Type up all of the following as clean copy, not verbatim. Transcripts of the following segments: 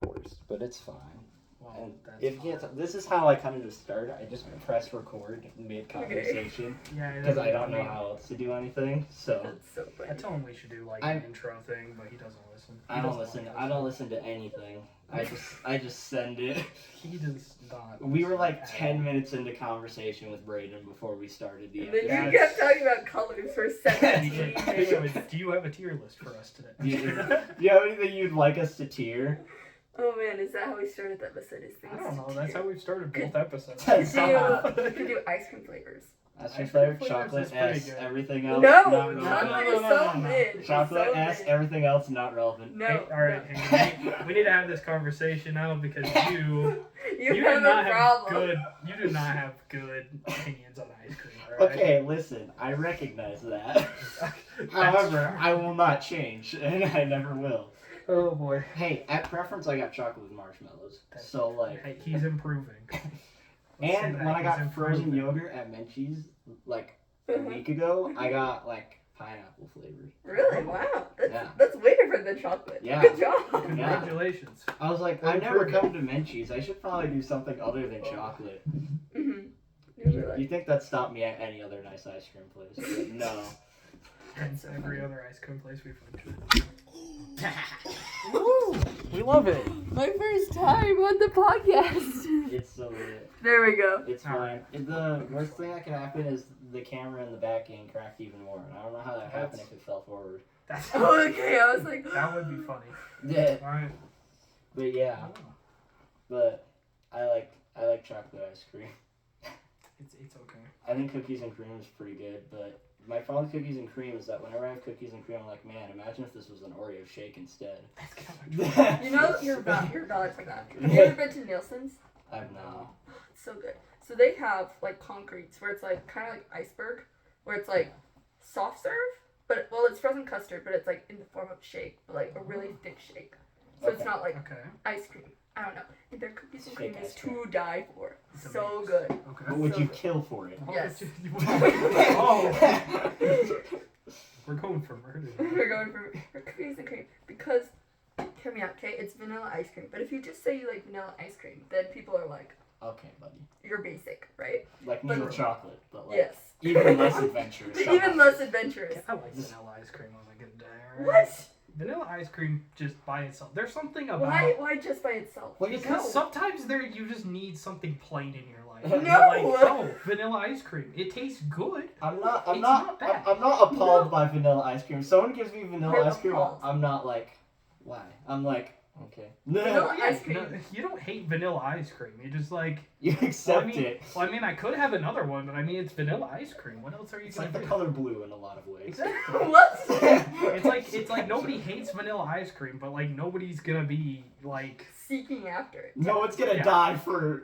worst, but it's fine. Well, And that's if fine. this is how I kind of just start. I just press record mid conversation Yeah, because I don't know how else to do anything. So That's so I funny. told him we should do like I'm- an intro thing, but he doesn't listen. He I don't doesn't listen. like I us. don't listen to anything. I just send it. He does not. We were listen like at 10 all. minutes into conversation with Braden before we started the And then episode. you kept talking about colors for We 17 did. minutes. So, do you have a tier list for us today? Do you have anything you'd like us to tier? Oh man, is that how we started the episode? Is things I don't know. to That's tier? how we've started both episodes. Could Stop. do ice cream flavors. That's Ice your cream favorite. flavors Chocolate is pretty S. good. Everything else. No, not chocolate relevant. is so mid. It's Chocolate so S. mid. Everything else not relevant. No, Hey, all right, no. hey, we need to have this conversation now because you You do have not a problem. you do not have good opinions on ice cream. All right? Okay, listen. I recognize that. That's However, true. I will not change, and I never will. Oh boy. Hey, at preference, I got chocolate with marshmallows. So like, Hey, he's improving. Let's say and that when I he's got frozen improving. yogurt at Menchie's like a week ago, I got like pineapple flavored. Really? Wow. Yeah. That's way different than chocolate. Yeah. Good job. Congratulations. I was like, Well, I never improving. come to Menchie's. I should probably do something other than chocolate. Mm-hmm. You think that stopped me at any other nice ice cream place? But no. Hence every other ice cream place we've went to. Woo! We love it. My first time on the podcast. It's so lit. There we go. It's fine. The worst thing that could happen is the camera in the back getting cracked even more. And I don't know how that happened if it fell forward. That's, Oh, okay, I was like, that would be funny. Yeah. Alright. But yeah. But I like chocolate ice cream. It's okay. I think cookies and cream is pretty good, but my problem with cookies and cream is that whenever I have cookies and cream, I'm like, man, imagine if this was an Oreo shake instead. That's kind of you know, you're valid for that. Have you ever been to Nielsen's? I've not. It's so good. So they have like concretes where it's like kind of like iceberg, where it's like soft serve, but well, it's frozen custard, but it's like in the form of shake, but like a really thick shake. So it's Okay. not like Okay. ice cream. I don't know. And their cookies and Fake cream is ice cream. to die for. It's So amazing. good. Okay. What would So you good. kill for it? Yes. Oh. We're going for murder. We're going for cookies and cream because, hear me out, okay? It's vanilla ice cream. But if you just say you like vanilla ice cream, then people are like, Okay, buddy. you're basic, right? Like me But- with chocolate, but like Yes. even less adventurous. Even less adventurous. I like vanilla ice cream on a good day. Right? What? Vanilla ice cream just by itself. There's something about Why just by itself? What do you because No. sometimes you just need something plain in your life. No. And you're like, oh, vanilla ice cream. It tastes good. I'm not It's not bad. I'm not appalled by vanilla ice cream. Someone gives me vanilla I'm ice cream, appalled. I'm not like, why? I'm like, okay. Vanilla Yeah, ice cream. no, you don't hate vanilla ice cream. You just like. You Well, accept I mean, it. Well, I mean, I could have another one, but I mean, it's vanilla ice cream. What else are you It's gonna like the do? color blue in a lot of ways. Exactly. What? It's like nobody hates vanilla ice cream, but like nobody's gonna be like. Seeking after it. No one's gonna Yeah. die for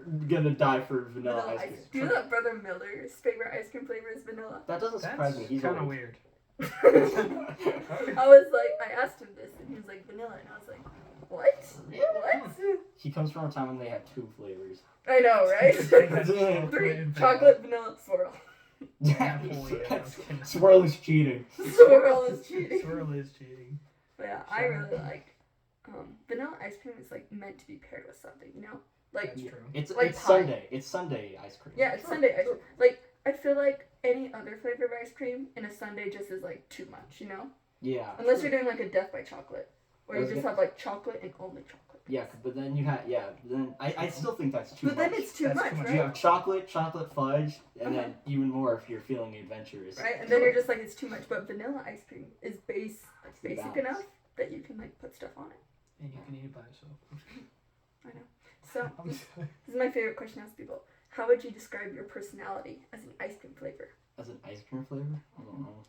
vanilla Vanilla ice ice cream. Do you know that Brother Miller's favorite ice cream flavor is vanilla? That doesn't surprise That's me. He's kind of old. weird. I was like, I asked him this, and he was like, vanilla, and I was like, what? What? He comes from a time when they had 2 flavors. I know, right? Chocolate 3, chocolate, vanilla, swirl. Napoli, yeah, okay. Swirl is cheating. Swirl is cheating. Swirl is cheating. But yeah, I really like, vanilla ice cream is like meant to be paired with something, you know? Like, That's true. It's Like it's pie. Sunday. It's Sunday ice cream. yeah, it's Sunday ice cream. Like, I feel like any other flavor of ice cream in a Sunday just is like too much, you know? Yeah. Unless you're doing like a death by chocolate, where I you was just gonna- have like chocolate and only chocolate. Yeah, but then you have then I still think that's too But much. then it's too That's much, too much. right? You have chocolate fudge, and Uh-huh. then even more if you're feeling adventurous. Right? And then you're just like, it's too much. But vanilla ice cream is basic balance. enough that you can like put stuff on it. And you can eat it by yourself. I know. So, I'm this sorry. is my favorite question to ask people. How would you describe your personality as an ice cream flavor? As an ice cream flavor? I don't know.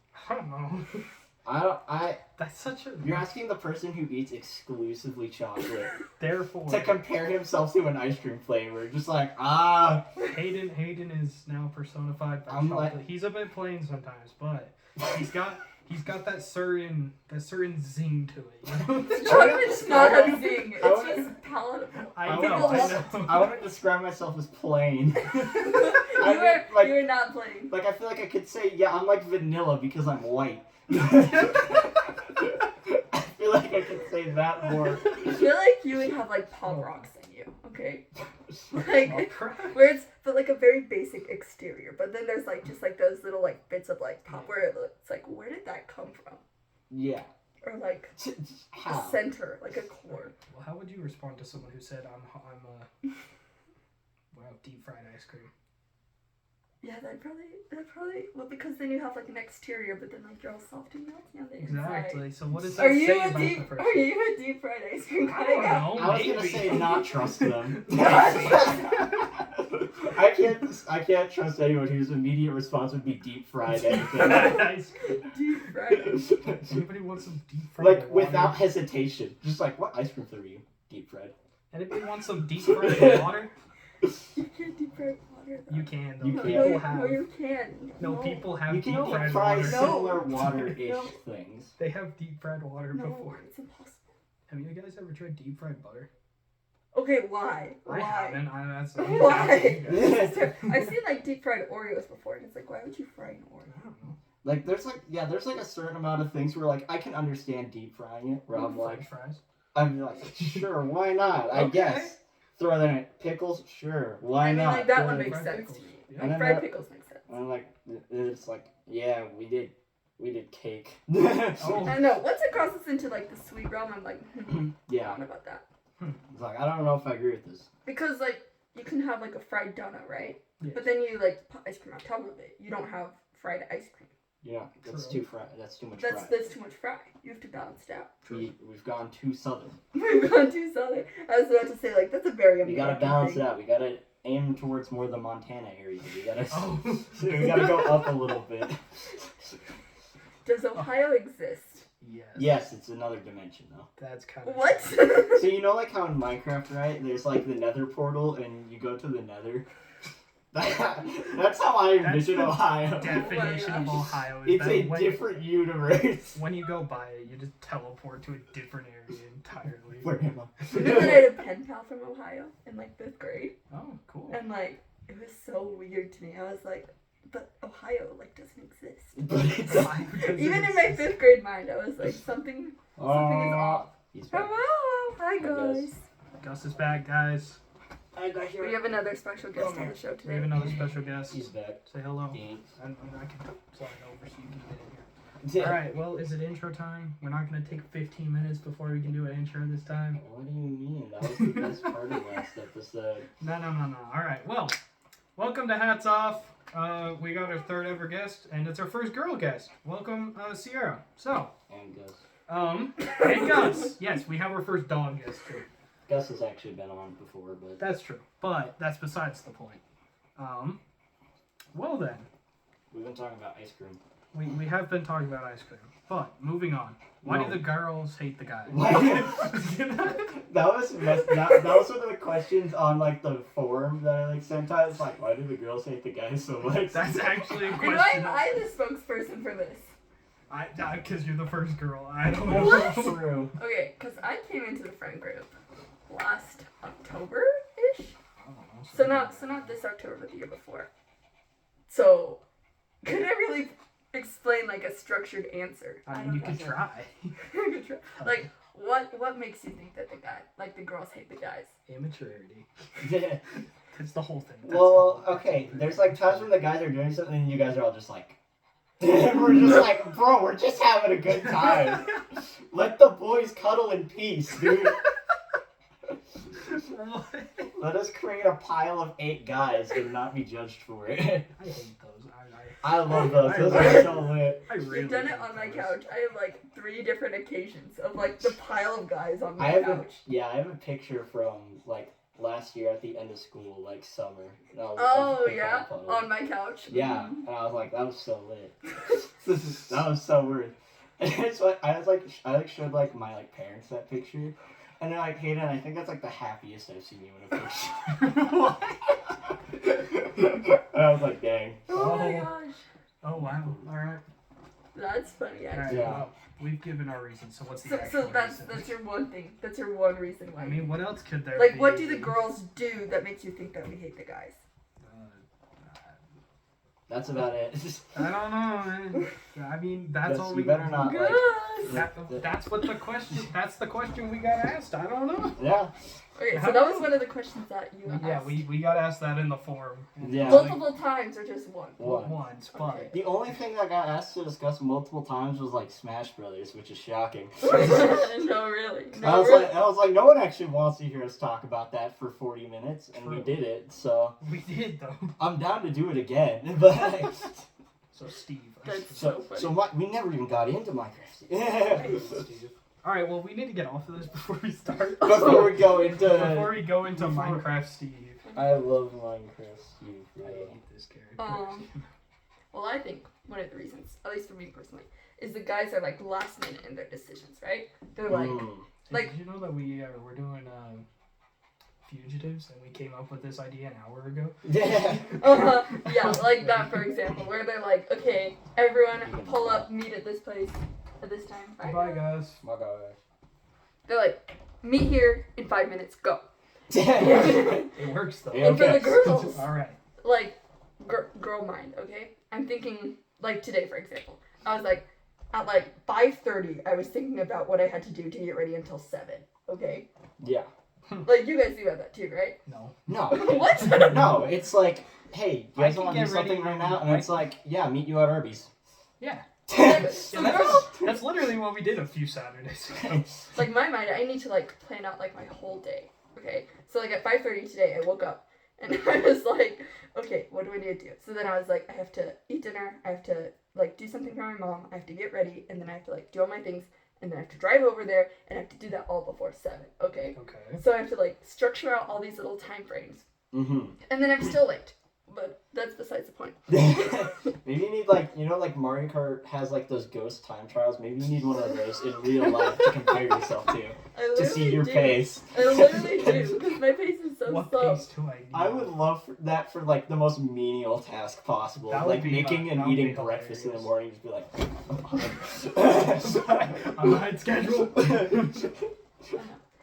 I don't know. That's such a. You're asking the person who eats exclusively chocolate Therefore, to compare himself to an ice cream flavor. Just like, Hayden is now personified by I'm chocolate. like- He's a bit plain sometimes, but he's got that certain zing to it. You know? Chocolate's not I a wanna- zing. I It's wanna- just palatable. I I know. wanna- I know. I want to describe myself as plain. You're not playing. Like, I feel like I could say, yeah, I'm like vanilla because I'm white. I feel like I could say say that more. I feel like you would have like pop rocks in you, okay? Like where it's but like a very basic exterior, but then there's like just like those little like bits of like pop where it's like where did that come from? Yeah. Or like How? a center, like a core. Well, how would you respond to someone who said wow, deep fried ice cream? Yeah, that'd probably well because then you have like an exterior, but then like you're all soft and melty on the inside. Exactly. So what does that Are you say a about deep? the person? Are you a deep fried ice cream I kind don't of guy? know. I was gonna maybe. say not trust them. I can't trust anyone whose immediate response would be deep fried anything. Ice cream. Deep fried. Anybody want some deep fried Like water? without hesitation. Just like, what ice cream flavor are you? Deep fried. Anybody want some deep fried water? You can't deep fried water. Though. You can. Though. You No, can't. People no, have. no, you can. No, people have You deep can deep fried fry water. No. similar water-ish No. things. They have deep fried water No, before. it's impossible. Have you guys ever tried deep fried butter? Okay, why? I haven't. That's Why? that's you guys. I've seen like deep fried Oreos before, and it's like, why would you fry an I Oreo? don't know. Like there's like a certain amount of things where like I can understand deep frying it. Where I'm like, French fries. I'm like, sure, why not? I Okay. guess. Throw that in pickles, sure, why I mean, not? like that Throw one it in makes fried sense to pickles. me. Yeah. And Like then fried that- pickles make sense. I'm like, it's like, yeah, we did cake. Oh. I don't know. Once it crosses into like the sweet realm, I'm like, I Yeah, don't know about that. it's like I don't know if I agree with this. Because like you can have like a fried donut, right? Yes. But then you like put ice cream on top of it. You don't have fried ice cream. Yeah, that's True. too fried. That's too much That's fried. too much fry. You have to balance it out. We've gone too southern. We've gone too southern. I was about to say like that's a very We gotta American balance thing. it out. We gotta aim towards more the Montana area. We gotta Oh. we gotta go up a little bit. Does Ohio exist? Yes. Yes, it's another dimension though. That's kind of. What? So you know like how in Minecraft, right? There's like the Nether portal, and you go to the Nether. That's how I envision the Ohio. Definition of gosh. Ohio is It's that a when, different universe. when you go by it, you just teleport to a different area entirely. Where am You know that I had a pen pal from Ohio in like 5th grade, Oh, cool. and like it was so weird to me. I was like, but Ohio like doesn't exist. But it's Ohio doesn't Even in my exist. 5th grade mind, I was like, something is off. He's back. Hello, hi Hi, guys. guys. Gus is back, guys. We have another special guest on the show We have today. another special guest. He's back. Say hello. Thanks. And I can slide over so you can get in here. Alright, well, is it intro time? We're not going to take 15 minutes before we can do an intro this time. What do you mean? That was the best part of last episode. No. Alright, well, welcome to Hats Off. We got our third ever guest, and it's our first girl guest. Welcome, Sierra. So, And Gus. and Gus. Yes, we have our first dog guest too. Gus has actually been on before, but That's true, but that's besides the point. Well then, we've been talking about ice cream. we have been talking about ice cream, but moving on. Why No. do the girls hate the guys? That was that was one of the questions on like the forum that I like sent out. It's like, why do the girls hate the guys so much? That's actually a And question. why am I the spokesperson for this? Because you're the first girl. I don't know. What? True. Okay, because I came into the friend group last October-ish. I don't know, So not this October, but the year before. So, could I really explain like a structured answer? I mean, you could try. I could try. Like, what makes you think that the girls hate the guys? Immaturity. Yeah. It's the whole thing. That's Well, all. okay. There's like times when the guys are doing something and you guys are all just like, we're just like, bro, we're just having a good time. Let the boys cuddle in peace, dude. What? Let us create a pile of 8 guys and not be judged for it. I hate those. I love those. Those are so lit. I really You've done it hate on my those. couch. I have like 3 different occasions of like the pile of guys on I my have couch. I have a picture from like last year at the end of school, like summer. And I was- Oh I yeah, photo. on my couch. Yeah, Mhm. and I was like, that was so lit. That was so weird. And it's like I showed like my like parents that picture, and they're like, Hayden, I think that's like the happiest I've seen you in a picture. And I was like, dang. Oh my Oh. gosh, Oh wow! All right. that's funny All right. actually. Yeah. Well, we've given our reason. So what's the So actual that's reason? that's your one thing. That's your one reason why. I mean, what else could there like, be? what do the girls do that makes you think that we hate the guys? That's about it. I don't know, man. I mean, that's Yes, all you we better not, like- Good. That's what the question. That's the question we got asked. I don't know. Yeah. Okay, so that was one of the questions that you asked. Yeah, we got asked that in the forum. And Yeah. Multiple times or just one? One. Once, but Okay. The only thing I got asked to discuss multiple times was like Smash Brothers, which is shocking. No, really. I No, was really. like, no one actually wants to hear us talk about that for 40 minutes, and we True. did it. So we did though. I'm down to do it again. But So Steve. That's so so funny. we never even got into Minecraft Steve. All right, well, we need to get off of this before we start. before we go into. Before we go into Before- Minecraft, Steve. I love Minecraft, Steve. I Really. hate this character. Well, I think one of the reasons, at least for me personally, is the guys are like last minute in their decisions, right? They're like, Mm. like- Did you know that we're doing fugitives and we came up with this idea an hour ago? Yeah. yeah, like that for example, where they're like, okay, everyone pull up, meet at this place at this time. Bye. Bye, guys. My God. They're like, meet here in 5 minutes, go. It works though. Yeah. And for the Okay. girls, All right. like, girl mind, okay? I'm thinking, like today, for example, I was like, at like 5:30, I was thinking about what I had to do to get ready until 7, okay? Yeah. Like, you guys do that too, right? No. No. What? No, it's like, hey, you guys I can want to do get ready something right when- now? And it's like, yeah, meet you at Arby's. Yeah. So Yeah, girl, that's literally what we did a few Saturdays ago. like my mind, I need to like plan out like my whole day. Okay, so like at 5:30 today, I woke up and I was like, okay, what do I need to do? So then I was like, I have to eat dinner, I have to like do something for my mom, I have to get ready, and then I have to like do all my things, and then I have to drive over there, and I have to do that all before 7. Okay, Okay. so I have to like structure out all these little time frames, Mm-hmm. and then I'm still late. But that's besides the point. Maybe you need like like Mario Kart has like those ghost time trials. Maybe you need one of those in real life to compare yourself to I see literally your do. pace. I literally do because my pace is so What slow. pace do I need? I would love that for like the most menial task possible, That would like be making that and would be eating breakfast in the morning. Just be like, I'm behind schedule.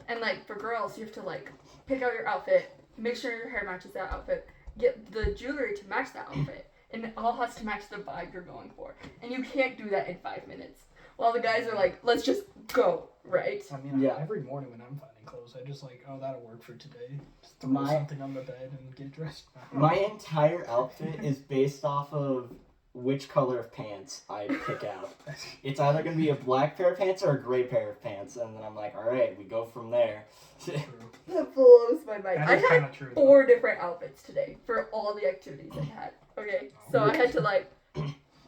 And like for girls, you have to like pick out your outfit, make sure your hair matches that outfit, get the jewelry to match that outfit, and it all has to match the vibe you're going for. And you can't do that in 5 minutes. While the guys are like, let's just go, right? I mean, Yeah. every morning when I'm finding clothes, I just like, oh, that'll work for today. Just throw My- something on the bed and get dressed. my entire outfit is based off of which color of pants I pick out. It's either gonna be a black pair of pants or a gray pair of pants, and then I'm like, all right, we go from there. True. That blows my mind. That I is had kind of true. though. 4 different outfits today for all the activities I had. Okay, so I had to like,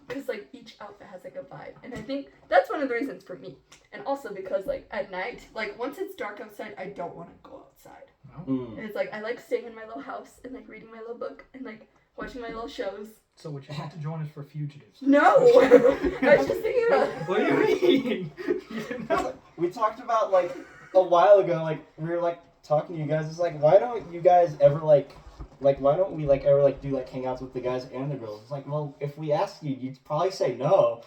because like each outfit has like a vibe, and I think that's one of the reasons for me. And also because like at night, like once it's dark outside, I don't want to go outside. Mm. And it's like I like staying in my little house and like reading my little book and like watching my little shows. So would you have to join us for fugitives? No, I was just thinking about. What do you mean? You know? We talked about like a while ago, like we were like talking to you guys. It's like, why don't you guys ever like why don't we like ever like do like hangouts with the guys and the girls? It's like, well, if we asked you, you'd probably say no.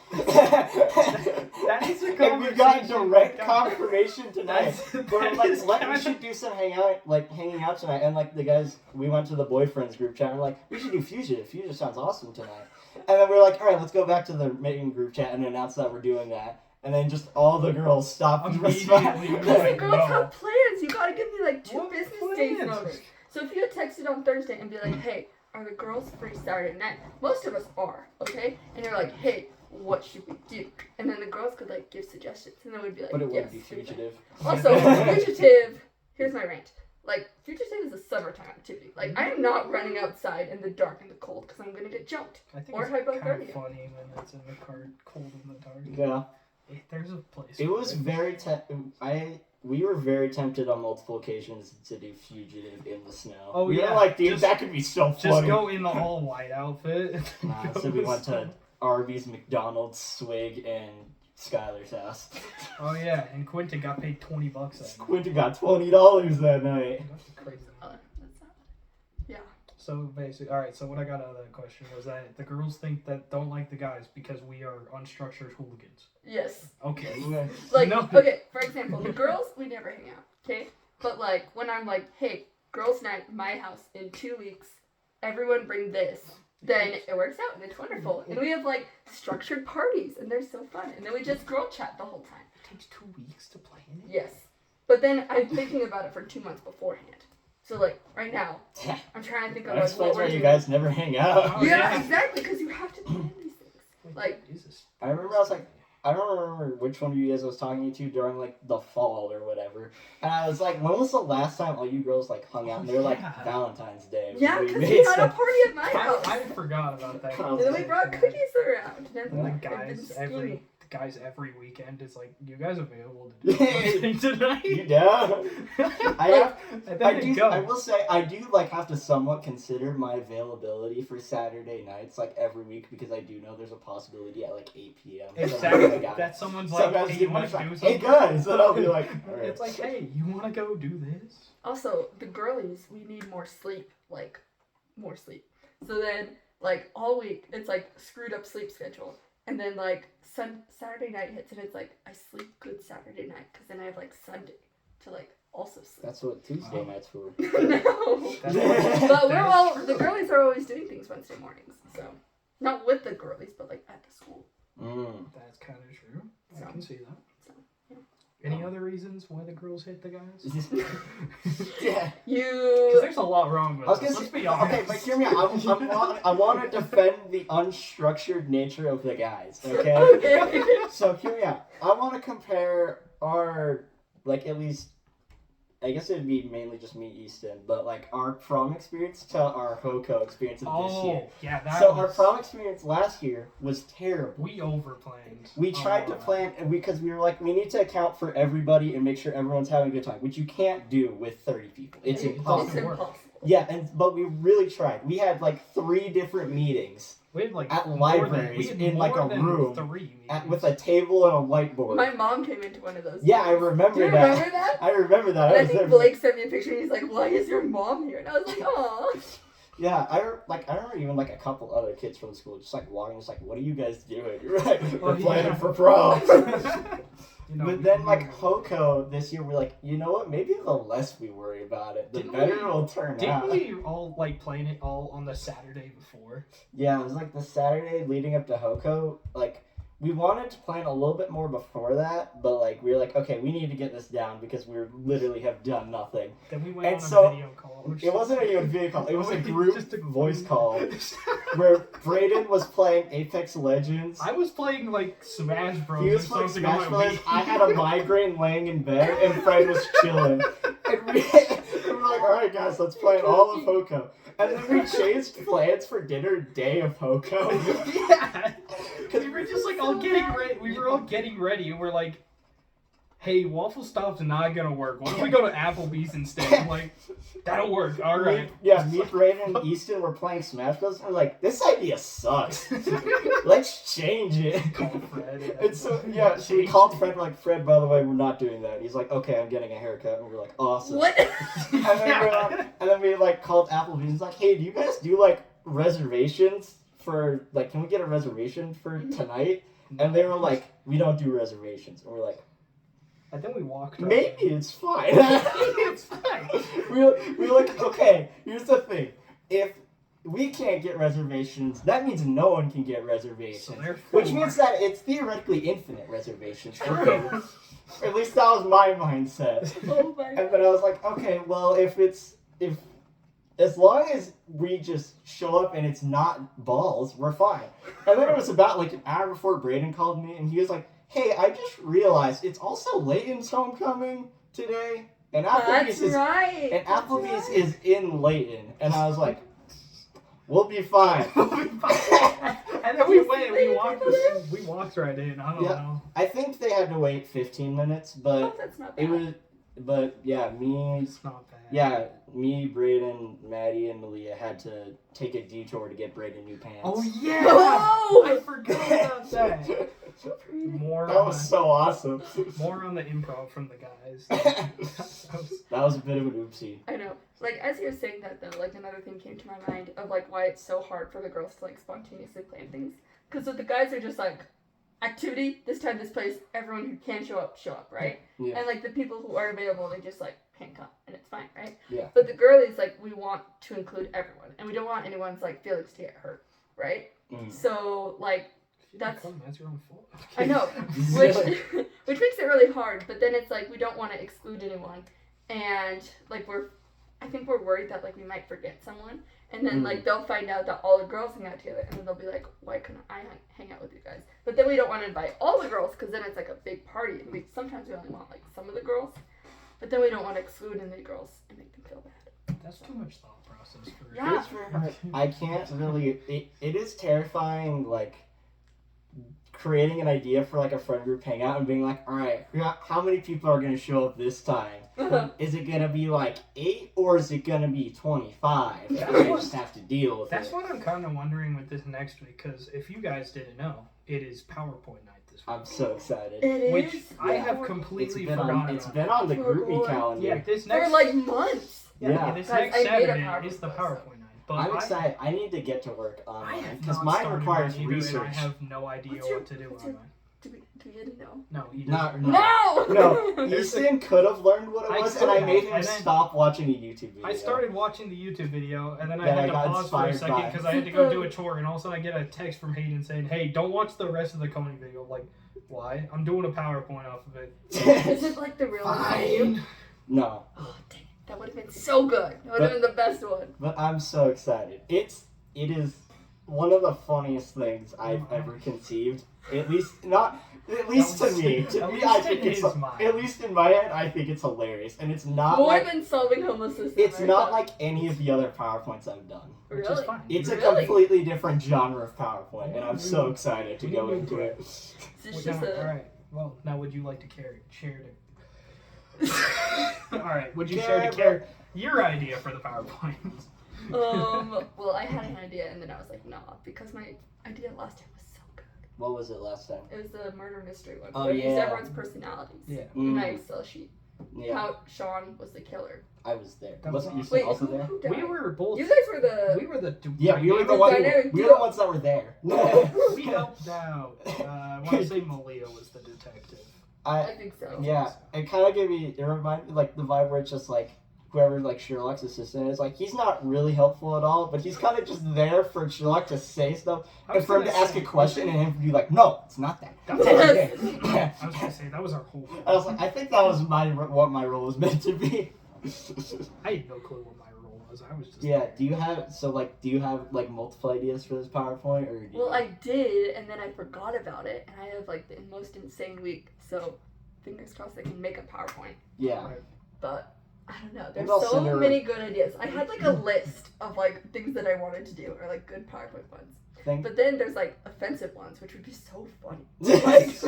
That is a And we got conversation. direct confirmation tonight. That We're is like, we kind should do some hanging out tonight. And like the guys, we went to the boyfriends group chat. And we're like, we should do Fugitive. Fugitive sounds awesome tonight. And then we're like, all right, let's go back to the main group chat and announce that we're doing that. And then just all the girls stopped and Immediately, responded. Because the Like, girls no. have plans. You gotta give me like 2 What business days plans? notice. So if you had texted on Thursday and be like, hey, are the girls free Saturday night? Most of us are, okay? And you're like, hey, what should we do? And then the girls could like give suggestions, and then we'd be like, But it yes. wouldn't be Fugitive. Also, Fugitive, here's my rant. Like, Fugitive is a summertime activity. Like, I am not running outside in the dark and the cold because I'm gonna get jumped. I think Or it's kind hypothermia. of funny when it's in the car, cold in the dark. Yeah. There's a place. It for was very we were very tempted on multiple occasions to do Fugitive in the snow. Oh, we yeah. were like, dude, Just- that could be so Just funny. go in the all white outfit. and Nah, go so we in the went to snow. Arby's, McDonald's, Swig, and Skylar's house. Oh yeah, and Quinton got paid $20 that night. Quinton got $20 that night. That's crazy. That's not. Yeah. So basically, all right. So what I got out of that question was that the girls think that don't like the guys because we are unstructured hooligans. Yes. Okay. Like, No. okay, for example, the girls, we never hang out, okay? But, like, when I'm like, hey, girls' night, my house, in 2 weeks, everyone bring this. then it works out and it's wonderful. And we have like structured parties and they're so fun. And then we just girl chat the whole time. It takes 2 weeks to plan it. Yes. But then I'm thinking about it for 2 months beforehand. So like right now, I'm trying to think of That like explains what why we're you doing. guys never hang out. Oh, Yeah, yeah. exactly, because you have to plan these things. Like, Jesus. I remember I was like, I don't remember which one of you guys I was talking to during like the fall or whatever. And I was like, when was the last time all you girls like hung out? And they were like Yeah. Valentine's Day. yeah, We because made we had a stuff- party at my house. I forgot about that. Oh, And then we brought cookies around. And And the I've been guys scheming. every weekend is like, you guys available to do something tonight? You down? I will say I do like have to somewhat consider my availability for Saturday nights like every week because I do know there's a possibility at like 8 p.m. Exactly. That someone's like, Sometimes hey, you you want to like, do hey something? guys, and I'll be like, all right. It's like, hey, you want to go do this? Also, the girlies, we need more sleep. Like, more sleep. So then, like, all week, it's like screwed up sleep schedule. And then, like, Saturday night hits and it's like, I sleep good Saturday night because then I have, like, Sunday to, like, also sleep. That's what Tuesday nights for. No. That's- But that is the true. girlies are always doing things Wednesday mornings. So, not with the girlies, but, like, at the school. That's kind of true. So- I can see that. So, yeah. Any other reasons why the girls hit the guys? Yeah. Because You. there's a lot wrong with I was this. gonna Let's say, be honest. okay, but hear me out. I want to defend the unstructured nature of the guys. Okay. Okay. So hear me out. I want to compare our, like, at least, I guess it'd be mainly just me, Easton, but like our prom experience to our Hoko experience of this year. Oh, yeah, that So was... our prom experience last year was terrible. We overplanned. We a tried to lot. plan because we were like, we need to account for everybody and make sure everyone's having a good time, which you can't do with 30 people. It's It impossible. It's doesn't work. impossible. Yeah, but we really tried. We had like 3 different meetings We had like at more libraries than, we had in, like, more a than room 3 meetings. with a table and a whiteboard. My mom came into one of those. Yeah, I meetings. remember Do you that. remember that? I remember that. And I was think there. Blake sent me a picture and he's like, why is your mom here? And I was like, aw. Yeah, I remember even like a couple other kids from the school just like walking, just like, what are you guys doing? Right, we're Oh, planning yeah. for prom. You know, But then we- like Hoko this year, we're like, you know what? Maybe the less we worry about it, the Didn't better we- it'll turn Didn't out. we all like plan it all on the Saturday before? Yeah, it was like the Saturday leading up to Hoko. Like we wanted to plan a little bit more before that, but like we were like, okay, we need to get this down because we literally have done nothing. Then we went And on a so, video call. which- It wasn't even a video call; it was a group Just a voice call where Brayden was playing Apex Legends. I was playing like Smash Bros. He was and playing something on Smash my Bros. Wii. I had a migraine laying in bed, and Fred was chilling. And we were like, all right, guys, let's play all of Hoko. And then we changed plans for dinner day of Hoko. Yeah, because we were just like all getting ready. We were all getting ready, and we're like, "Hey, Waffle Stop's not gonna work. Why don't we go to Applebee's instead?" I'm like, that'll work. All right. Me, Brayden, and Easton were playing Smash Bros. And we're like, this idea sucks. Let's change it. Call Fred. And so, yeah, so we called Fred, like, Fred, by the way, we're not doing that. He's like, okay, I'm getting a haircut. And we're like, awesome. What? And then we like called Applebee's. Like, hey, do you guys do like reservations for like? Can we get a reservation for tonight? And they were like, we don't do reservations. And we're like, And then we walked. right maybe in. it's fine. It's fine. we were like, okay. Here's the thing: if we can't get reservations, that means no one can get reservations. So therefore, Which means that it's theoretically infinite reservations. Okay. Or at least that was my mindset. Oh my And god. then I was like, okay, well, if as long as we just show up and it's not balls, we're fine. And then it was about like an hour before Brayden called me, and he was like, hey, I just realized it's also Layton's homecoming today, and Applebee's That's right. and That's Applebee's right. is in Layton, and I was like, we'll be fine. And then we went. And we walked right in. I don't Yeah. know. I think they had to wait 15 minutes, but Oh, that's not bad. it was, but yeah, It's not bad. Yeah, me, Brayden, Maddie, and Malia had to take a detour to get Brayden new pants. Oh yeah. Oh! I forgot about that. More. That was so awesome. More on the improv from the guys. That was a bit of an oopsie. I know. Like, as you were saying that, though, like, another thing came to my mind of, like, why it's so hard for the girls to, like, spontaneously plan things. Because the guys are just, like, activity, this time, this place, everyone who can show up, right? Yeah. And, like, the people who are available, they just, like, can't come, and it's fine, right? Yeah. But the girlies, like, we want to include everyone, and we don't want anyone's, like, feelings to get hurt. right? Mm. So like If you didn't That's- come, that's your own fault. I know, which makes it really hard. But then it's like we don't want to exclude anyone, and like I think we're worried that like we might forget someone, and then like they'll find out that all the girls hang out together, and then they'll be like, why couldn't I hang out with you guys? But then we don't want to invite all the girls because then it's like a big party, and sometimes we only want like some of the girls, but then we don't want to exclude any girls and make them feel bad. That's too much thought process for Yeah. It's very hard. I can't really. It is terrifying, like creating an idea for like a friend group hangout and being like, all right, how many people are gonna show up this time? Is it gonna be like 8 or is it gonna be 25? That's I what- just have to deal with That's it. what I'm kind of wondering with this next week, because if you guys didn't know, it is PowerPoint night this week. I'm so excited. It is. Which I Yeah. have It's completely been forgotten on. It's about. been on the Oh, groupie boy. calendar. Yeah, this for next like months. Yeah. this Guys, next I made a Saturday PowerPoint is the myself. PowerPoint night. But I'm excited. I need to get to work I online have because not mine started requires either, research. And I have no idea What's your- what to do what's on your- mine. Do we get to know? No, you Not- just no. No! No, There's Easton could have learned what it I was, could and I have, made him and then- stop watching a YouTube video. I started watching the YouTube video, and then I That had I to got pause for a inspired second by. because I had to go do a chore, and all of a sudden I get a text from Hayden saying, "Hey, don't watch the rest of the Coney video." Like, why? I'm doing a PowerPoint off of it. Is it like the real video? No, Oh, dang. That would have been so good. That would have been the best one. but I'm so excited. It is one of the funniest things I've ever conceived. At least to me. To At me, least I in think it's his mind. at least in my head, I think it's hilarious, and it's not More like than solving homelessness. in it's not America. like any of the other PowerPoints I've done. Which is Really? fine. It's a Really? completely different genre of PowerPoint, and I'm so excited to go into it. It's We're just gonna- a. Alright, well, now would you like to share it? Alright, would you share your idea for the PowerPoint? Well, I had an idea and then I was like, nah, because my idea last time was so good. What was it last time? It was the murder mystery one. Oh, where we used yeah. everyone's personalities Yeah. in my Mm, Excel sheet. yeah, How Sean was the killer. I was there. That was Wasn't you awesome. Wait, also who, there? who died? We were both. You guys were the. We were the. Yeah, we were the The ones. dynamic We were the duo. ones that were there. We helped out. I want to say Malia was the detective. I think so. Yeah, it kind of gave me. It reminded me like the vibe where it's just like whoever like Sherlock's assistant is. Like he's not really helpful at all, but he's kind of just there for Sherlock to say stuff I and was for him gonna to ask say- a question and him to be like, "No, it's not that." That It's was- okay." Yeah. I was gonna say that was our whole. I was like, I think that was what my role was meant to be. I had no clue what my role was. I was just. Yeah. Do you have like multiple ideas for this PowerPoint or? Do you... Well, I did, and then I forgot about it, and I have like the most insane week. So, fingers crossed I can make a PowerPoint. Yeah. But I don't know. There's I'll so send her- many good ideas. I had like a list of like things that I wanted to do, or like good PowerPoint ones. Think. But then there's like offensive ones, which would be so funny. Like, it's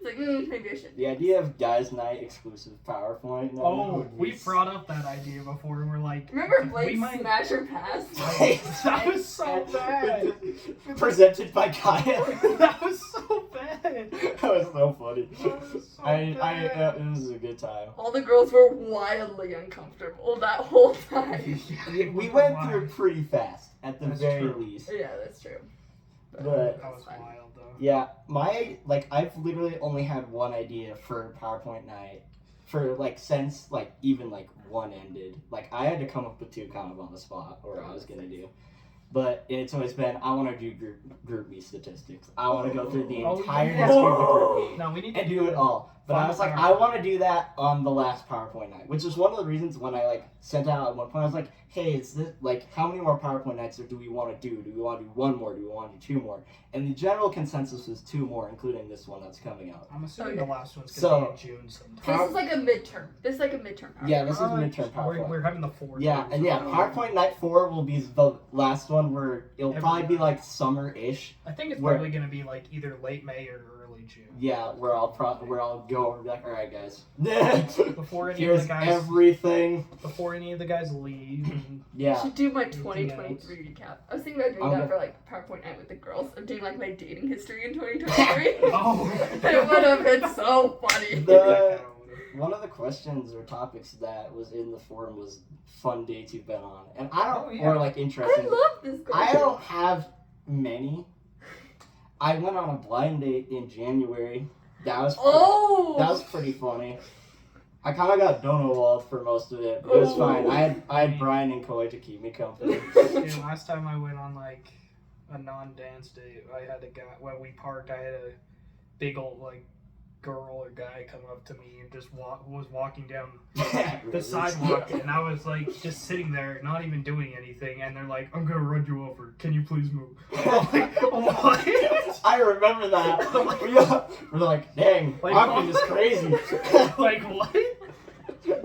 like maybe I should. The idea of guys' night exclusive PowerPoint. that Oh, would be we brought up that idea before. We're like, Remember we Blake's might. Smasher Pass? That was so bad. Presented by Kyle. That was so bad. That was so funny. That was so It bad. was a good time. All the girls were wildly uncomfortable that whole time. We went through it pretty fast, at the That's very true. least. Yeah, that's true. But That that's was fine. wild though. yeah, I've literally only had one idea for PowerPoint night, for like since like even like one ended. Like I had to come up with two kind of on the spot, or I was gonna do. But it's always been I want to do group me statistics. I want to go through the Oh, entire yeah. history of the group me. No, we need to And do it all. But I was like, I want to do that on the last PowerPoint night, which is one of the reasons when I like sent out at one point, I was like, hey, is this like how many more PowerPoint nights do we want to do? Do we want to do one more? Do we want to do two more? And the general consensus was two more, including this one that's coming out. I'm assuming Okay. the last one's gonna So- be in June sometime. This is like a midterm. This is like a midterm. Yeah, this is Alright, midterm PowerPoint. We're having the 4. Yeah, and yeah, PowerPoint night 4 will be the last one where it'll probably be like summer-ish. I think it's where- probably gonna be like either late May or early June. Yeah, where I'll go and be like, all right, guys, Before any here's of the guys, everything. before any of the guys leave. And I Yeah, should do my Anything 2023 recap. I was thinking about doing I'm that gonna- for like PowerPoint night with the girls. I'm doing like my dating history in 2023. oh, It would have been so funny. The- one of the questions or topics that was in the forum was fun dates you've been on, and I don't, Oh, yeah. or like I interesting. love this I question. don't have many. I went on a blind date in January. That was that was pretty funny. I kind of got Donowald for most of it, but it was fine. I had Brian and Coy to keep me company. Dude, last time I went on like a non-dance day. I had a guy when we parked. I had a big old like girl or guy come up to me and just was walking down the sidewalk, and I was like just sitting there, not even doing anything. And they're like, "I'm gonna run you over. Can you please move?" I'm like, "What?" I remember that. We're like, dang, Like, Ogden is crazy. Like what?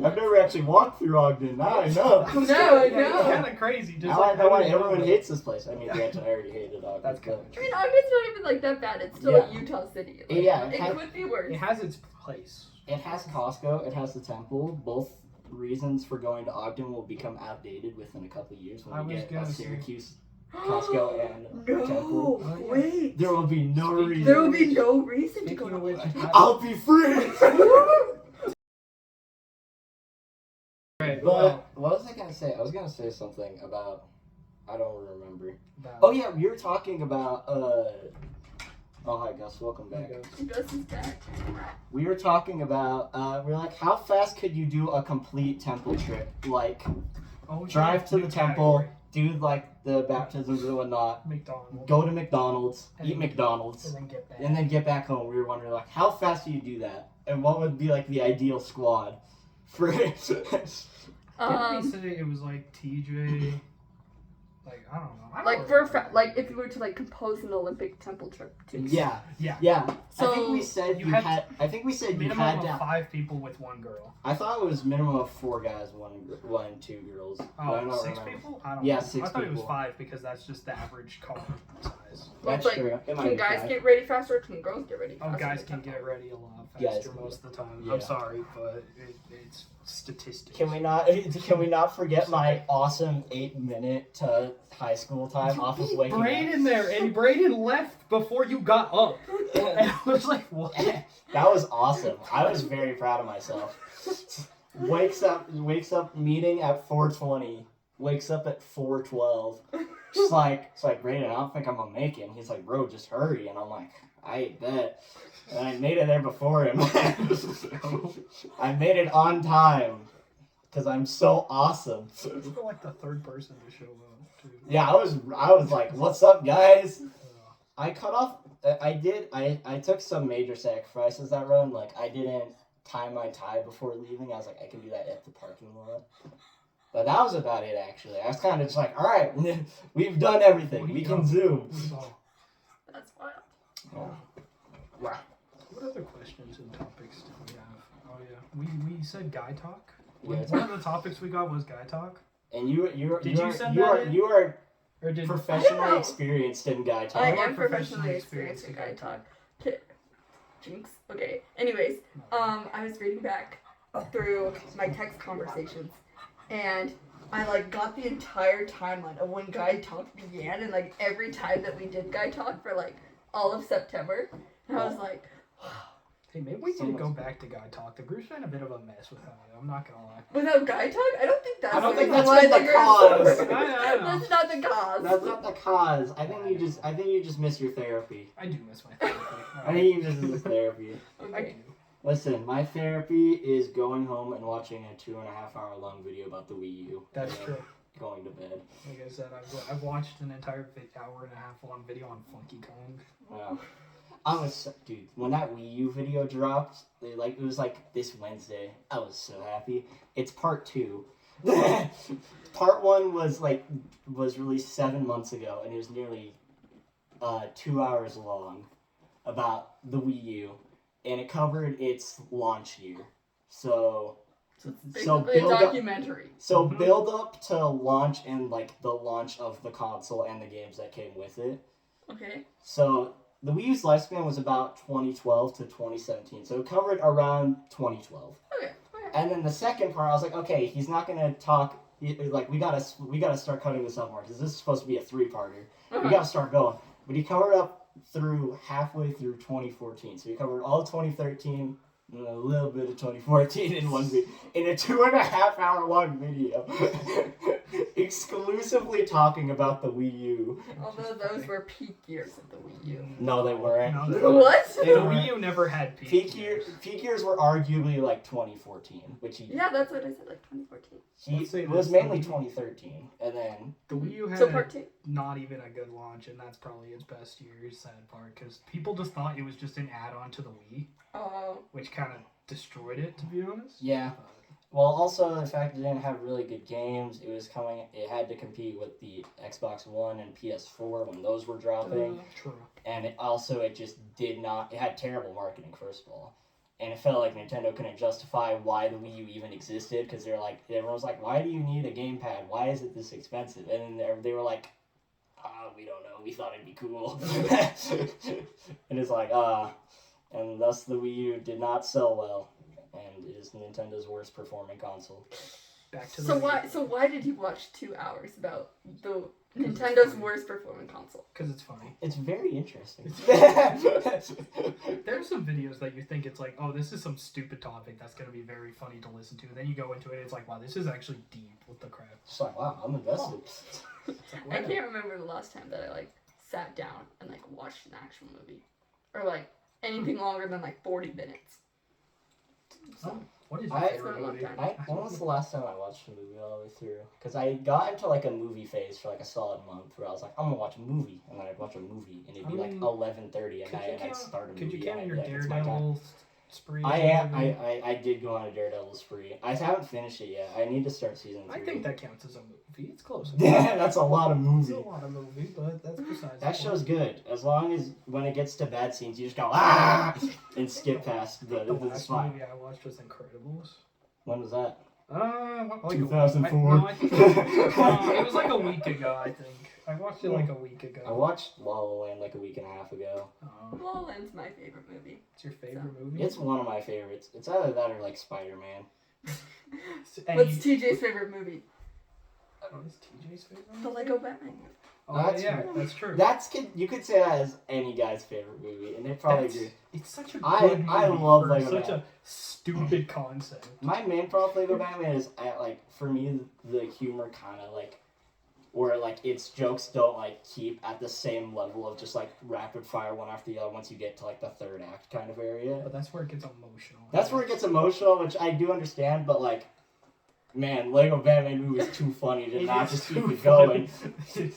I've never actually walked through Ogden. Now I know. No, I know. Kind of crazy. Just Now like, I know why running everyone over. hates this place. I mean, granted, I already hated Ogden. That's but- good. I mean, Ogden's not even like that bad. It's still Yeah. a Utah city. Yeah, It could be worse. It has its place. It has Costco. It has the temple. Both reasons for going to Ogden will become outdated within a couple of years I when we was get gonna a say- Syracuse, Costco, and temple. No, Oh, yeah. wait. There will be no Speaking- reason. There will be no reason to go Speaking to of which, Ogden. I'll be free. right, But what was I gonna say? I was gonna say something about. I don't remember. about- Oh yeah, we were talking about. Oh hi Gus, welcome back. Gus is back. We were talking about. We're like, how fast could you do a complete temple trip? Like, Oh, drive to new the temple, category. do like the baptisms and whatnot, McDonald's. go to McDonald's, And eat then- McDonald's, And then get back. and then get back home. We were wondering like, how fast do you do that? And what would be like the ideal squad for? Didn't we Um, say it was like TJ? Like I don't know. I don't like remember. like if you were to like compose an Olympic temple trip too. Yeah, Yeah. yeah. I think So, we said you you had had. I think we said you minimum had of to. 5 people with 1 girl. I thought it was minimum of 4 guys, one 2 girls. But I Oh, don't 6 remember. people? I don't Yeah, know. 6 I thought it was people. 5 because that's just the average car size. Well, That's it's like, true. It might Can be guys 5. get ready faster? Or can girls get ready Oh, faster? guys than can temple? get ready a lot Guys faster can- most of the time. yeah. I'm sorry, but it's statistics. Can we not? Can we not forget my awesome 8-minute to high school time off of waking Braden there, and Braden left before you got up. And I was like, what? up? That was awesome. I was very proud of myself. Wakes up meeting at 4:20. Wakes up at 4:12. It's like Braden, I don't think I'm gonna make it. And he's like, bro, just hurry. And I'm like, I bet. And I made it there before him. I made it on time. Because I'm so awesome. You were like the 3rd person to show up, too. Yeah, I was like, what's up, guys? I cut off. I took some major sacrifices that run. Like, I didn't tie my tie before leaving. I was like, I can do that at the parking lot. But that was about it, actually. I was kind of just like, all right, we've done everything. We can zoom. That's wild. Oh. What other questions and topics did we have? Oh yeah, we said guy talk. Yeah. One of the topics we got was guy talk. And you Did you are send you that are in? you are Or did I don't professionally know. experienced in guy I talk. am am professionally professionally experienced experienced in in guy guy talk. Jinx. Okay. Anyways, I was reading back through my text conversations, and I like got the entire timeline of when Guy Talk began, and like every time that we did Guy Talk for like all of September, and I was like, Hey, maybe we So need to go much- back to guy talk. The group's been a bit of a mess without it. I'm not gonna lie. without Guy Talk, I don't think that's I don't the think reason that's why been the group's cause. over. I know. That's not the cause. That's not the cause. I think you just miss your therapy. I do miss my therapy. I think you just miss therapy. I Okay. do. Listen, my therapy is going home and watching a 2.5 hour long video about the Wii U. That's and true. Going to bed. Like I said, I've watched an entire hour and a half long video on Funky Kong. Wow. I was, dude, when that Wii U video dropped, it was like this Wednesday. I was so happy. It's part 2. Part 1 was released 7 months ago, and it was nearly 2 hours long about the Wii U, and it covered its launch year. So It's So basically a build up- documentary. Mhm. build up to launch and like the launch of the console and the games that came with it. Okay. So the Wii U's lifespan was about 2012 to 2017. So it covered around 2012. Okay. Okay. And then the second part, I was like, okay, he's not gonna talk. Like we gotta start cutting this up more because this is supposed to be a 3-parter. We gotta start going. But he covered up through halfway through 2014. So he covered all of 2013 and a little bit of 2014 in one video, in a 2.5 hour long video. Exclusively talking about the Wii U. Although those were peak years of the Wii U. No, they weren't. No, they weren't. What? They The weren't. Wii U never had Peak years were arguably like 2014, which Yeah, that's what I said, like 2014. Let's say it was this, mainly the- 2013, and then The Wii U had So part 2? not even a good launch, and that's probably its best year's sad part, because people just thought it was just an add-on to the Wii, Oh. which kind of destroyed it, to be honest. yeah. Well, also the fact it didn't have really good games. It had to compete with the Xbox One and PS4 when those were dropping. True. And it just did not, it had terrible marketing, first of all. And it felt like Nintendo couldn't justify why the Wii U even existed, because everyone was like, why do you need a gamepad? Why is it this expensive? And then they were like, we don't know, we thought it'd be cool. And it's like, and thus the Wii U did not sell well, and it is Nintendo's worst performing console. Back to So the why? So why did you watch 2 hours about the Nintendo's worst performing console? Because it's funny. It's very interesting. There's some videos that you think it's like, oh, this is some stupid topic that's going to be very funny to listen to. And then you go into it, it's like, wow, this is actually deep. What the crap? Just like, wow, I'm invested. It's like, I wow. can't remember the last time that I like sat down and like watched an actual movie, or like anything longer than like 40 minutes. Oh, what is your I- favorite movie? When was the last time I watched a movie all the way through? Because I got into like a movie phase for like a solid month where I was like, I'm gonna watch a movie, and then I'd watch a movie, and it'd be like 11:30 at night, and I'd start a movie. Could you count and your I'd be like, "It's my time." Daredevil spree? I am. I did go on a Daredevil spree. I haven't finished it yet. I need to start season 3. I think that counts as a movie. It's close. Yeah, that's a lot of It's a movie. lot of movie, but that's besides. That the show's point. good as long as when it gets to bad scenes, you just go and skip past The the last spot. movie I watched was Incredibles. When was that? Like 2004. No, I think it was like a week ago. I think I watched it like a week ago. I watched La La Land like a week and a half ago. La La Land's my favorite movie. It's your favorite movie? It's one of my favorites. It's either that or like Spider-Man. What's TJ's favorite movie? What is TJ's favorite? The Lego Batman. Oh, That's yeah, right. that's true. You could say that as any guy's favorite movie, and they probably That's- do. It's such a good I movie love for Lego such Batman. a stupid concept. My main problem with Lego Batman is for me the humor kind of like where like its jokes don't like keep at the same level of just like rapid fire one after the other once you get to like the third act kind of area. But that's where it gets emotional. That's where it gets emotional, which I do understand, but like, man, Lego Batman movie is too funny to It not is just too keep it funny. going.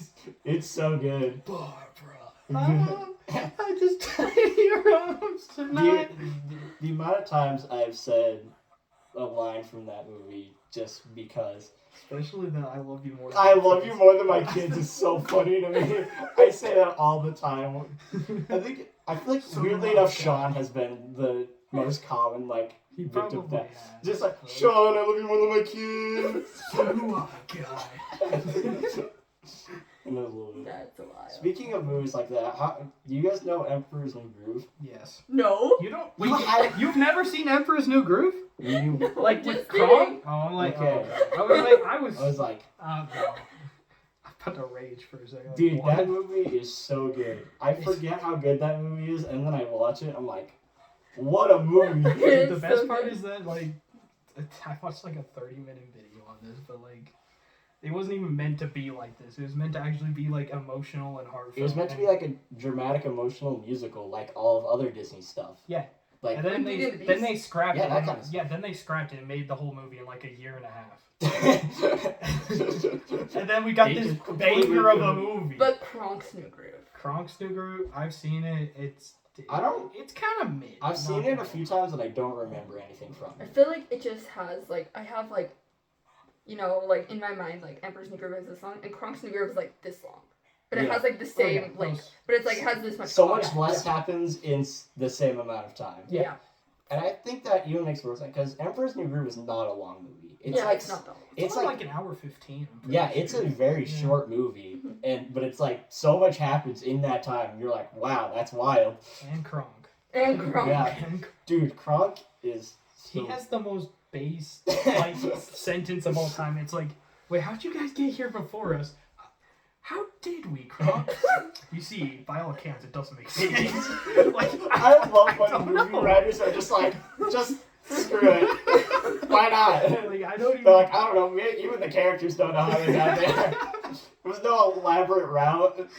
It's so good. Barbara. I just tied your arms The, tonight. the amount of times I've said a line from that movie just because Especially the I love you more than I my love kids. you more than my kids is so funny to me. I say that all the time. I feel like So weirdly do I. enough Sean has been the most common like He victim probably of that. has. Just like Sean, I love you more than my kids. So do I, guy. And those little bit. That's wild. Speaking of movies like that, do you guys know Emperor's New Groove? Yes. No. You don't. Wait, I- you've never seen Emperor's New Groove? You, Like Just with kidding. Kronk? Oh, I'm like, Okay. I I was like, no. I put a rage for a second. Like, dude, what? that movie is so good. I forget how good that movie is, and then I watch it, I'm like, what a movie. The It's best so part good. is that, like, I watched like a 30-minute video on this, but like, it wasn't even meant to be like this. It was meant to actually be like emotional and heartfelt. It was meant to be like a dramatic, emotional musical, like all of other Disney stuff. Yeah. Like, And then Beauty and the then Beast? they scrapped Yeah, it. that and- kind of stuff. yeah, then they scrapped it and made the whole movie in like a year and a half. And then we got They this just completely banger of a couldn't- movie. But Kronk's New Groove. Kronk's New Groove, I've seen it. It's It's kind of mid. I've seen not it a gonna few lie. times, and I don't remember anything from I it. feel like it just has like I have like, you know, like in my mind like Emperor's New Groove is this long and Kronk's New Groove is like this long, but it Yeah. has like the same Okay, like, close. but it's like it has this much. So much content. less happens in the same amount of time. Yeah. And I think that even makes more sense, because Emperor's New Groove is not a long movie. It's Yeah, like, it's not that long. It's, it's only like, like an hour 15. I'm pretty yeah, it's a sure. very Yeah. short movie, but it's like, so much happens in that time, you're like, wow, that's wild. And Kronk. And Kronk. Yeah. And Dude, Kronk is he so... has the most base like sentence of all time. It's like, wait, how'd you guys get here before us? How did we, Kronk? You see, by all accounts, it doesn't make sense. Like, I love when don't movie know. writers are just like, just screw it. Why not? Like, I don't even. They're like, I don't know, even the characters don't know how they got there. There was no elaborate route.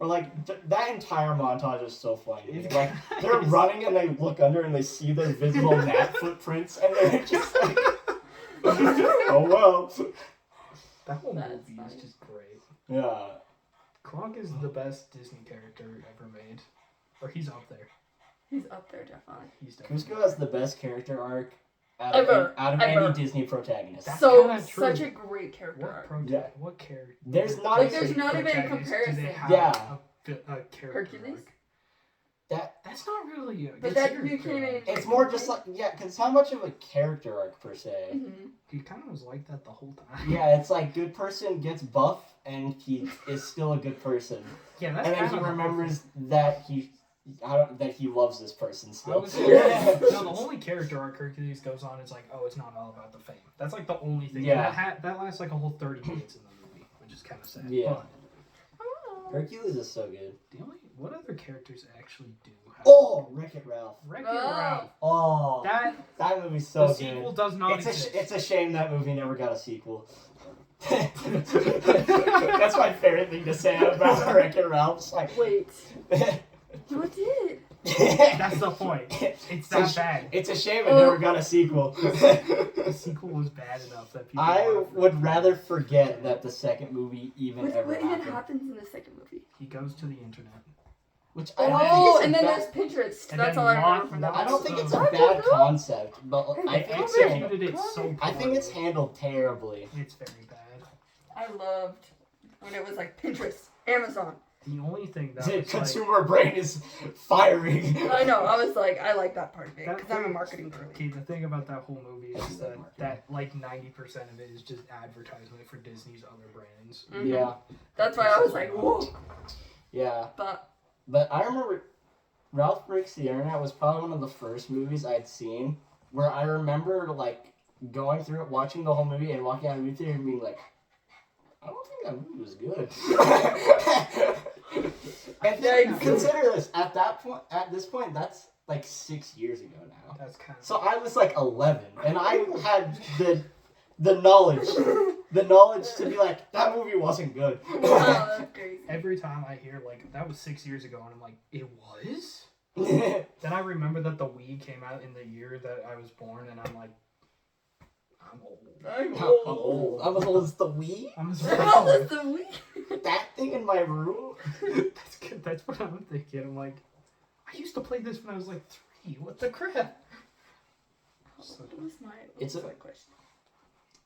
Or like that entire montage is so funny. It's Like they're guys. running and they look under and they see their visible gnat footprints and they're just like, oh well. That whole That's movie funny. is just great. Yeah. Kronk is the best Disney character ever made. Or he's up there. He's up there definitely. He's definitely Cusco has the best character arc out Ever. of Ever. any Disney protagonist. That's So kinda true. such a great character arc. Yeah. What character? There's not Like, even- there's not even a protagonist do they comparison. have Yeah. a character Hercules? arc? That That's not really a But that character you can't even- arc. it's more just like because it's not much of a character arc per se. Mm-hmm. He kind of was like that the whole time. Yeah, it's like good person gets buff and he is still a good person, Yeah, that's and then kind he of remembers that he loves this person I still. was Yeah. no, the only character arc Hercules goes on is like, oh, it's not all about the fame. That's like the only thing. Yeah. And that lasts like a whole 30 minutes in the movie, which is kind of sad. Yeah. But Hercules is so good. what other characters actually do have? Oh, Wreck-It Ralph. Wreck-It Oh. Ralph. Oh, That movie's so the good. sequel does not It's exist. it's a shame that movie never got a sequel. That's my favorite thing to say about Wreck-It Ralph. It's like, Wait. No, it did. That's the point. It's It's that bad. It's a shame it never got a sequel. The sequel was bad enough that people. I wanted would to- rather forget that the second movie even What ever even happened. happens in the second movie? He goes to the internet. Which I don't Oh, think and it's then a there's bad, Pinterest. And That's then all I remember Lot- from that. I don't think it's a What? bad concept, but I They think it's executed it so I think it's poorly. handled terribly. It's very bad. I loved when it was like Pinterest, Amazon. The only thing that The was like, consumer brain is firing. I know. I was like, I like that part of it That because I'm a thing- marketing girly. okay, the thing about that whole movie I is love that marketing. like 90% of it is just advertisement for Disney's other brands. Mhm. Yeah, That's why I was like, whoa. yeah. But But I remember Ralph Breaks the Internet was probably one of the first movies I'd seen where I remember like going through it, watching the whole movie, and walking out of the movie theater and being like, I don't think that movie was good. And then Yikes. consider this at this point, that's like 6 years ago now. That's kind of So I was like 11, and I had the knowledge to be like that movie wasn't good. wow, that's crazy. every time I hear like that was 6 years ago, and I'm like, it was. Then I remember that the Wii came out in the year that I was born, and I'm like, I'm old. I'm I'm old. old. I'm as old as the Wii. I'm as How old. is the week? That thing in my room. That's good. That's what I'm thinking. I'm like, I used to play this when I was like 3. What the crap? So, What was my It's what was a- my question?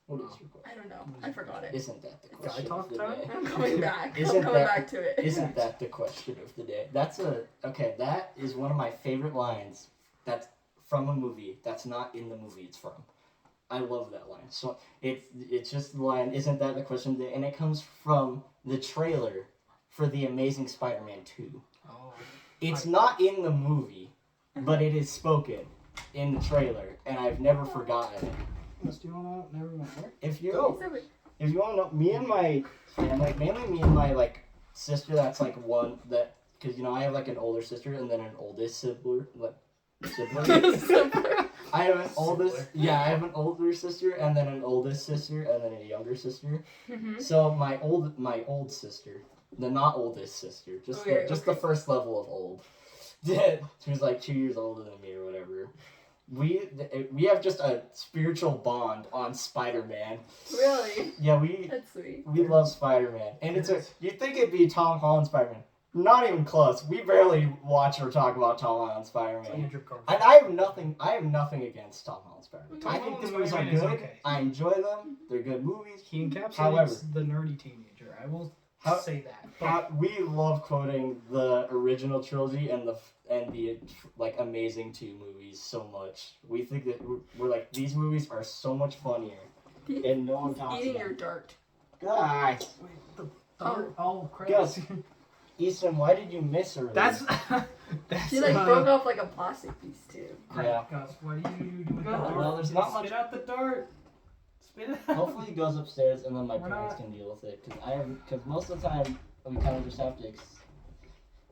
What is your question? I don't know. I forgot it. Isn't that the Guy question of talk the time? day? I'm coming back. I'm Isn't coming that- back to it. Isn't that the question of the day? That is one of my favorite lines. That's from a movie. That's not in the movie it's from. I love that line. So it's just the line. Isn't that the question of the day? And it comes from the trailer for the Amazing Spider-Man 2. oh, It's not in the movie, but it is spoken in the trailer, and I've never forgotten it. do you want to? Never mind. If you So wait, If you want to know, me and my family, mainly me and my like sister. That's like one that because I have like an older sister and then an oldest sibling. I have an oldest. Sibling. Yeah, I have an older sister and then an oldest sister and then a younger sister. Mhm. So my old sister, the not oldest sister, just Okay, the first level of old. She was like 2 years older than me or whatever. We have just a spiritual bond on Spider-Man. Really? Yeah, we That's sweet. love Spider-Man, and you'd think it'd be Tom Holland Spider-Man. Not even close. We barely watch or talk about Tom Holland Spider-Man. Andrew Garfield. And I have nothing against Tom Holland Spider-Man. Tom I think Holland these movies are Spider-Man is good. okay. I enjoy them. They're good movies. He encapsulates However- the nerdy teenager. I will How- say that. But We love quoting the original trilogy and the like Amazing 2 movies so much. We think that we're like these movies are so much funnier, and no one talks Eating about your it. dart. Guys, oh crap! Gus. Easton, why did you miss her? That's She like broke off like a plastic piece too. Yeah. Gus, what do you do with the Well, dart? there's not much- Spit out the dart. Spit it out. Hopefully he goes upstairs and then my We're parents not- can deal with it because most of the time we kind of just have to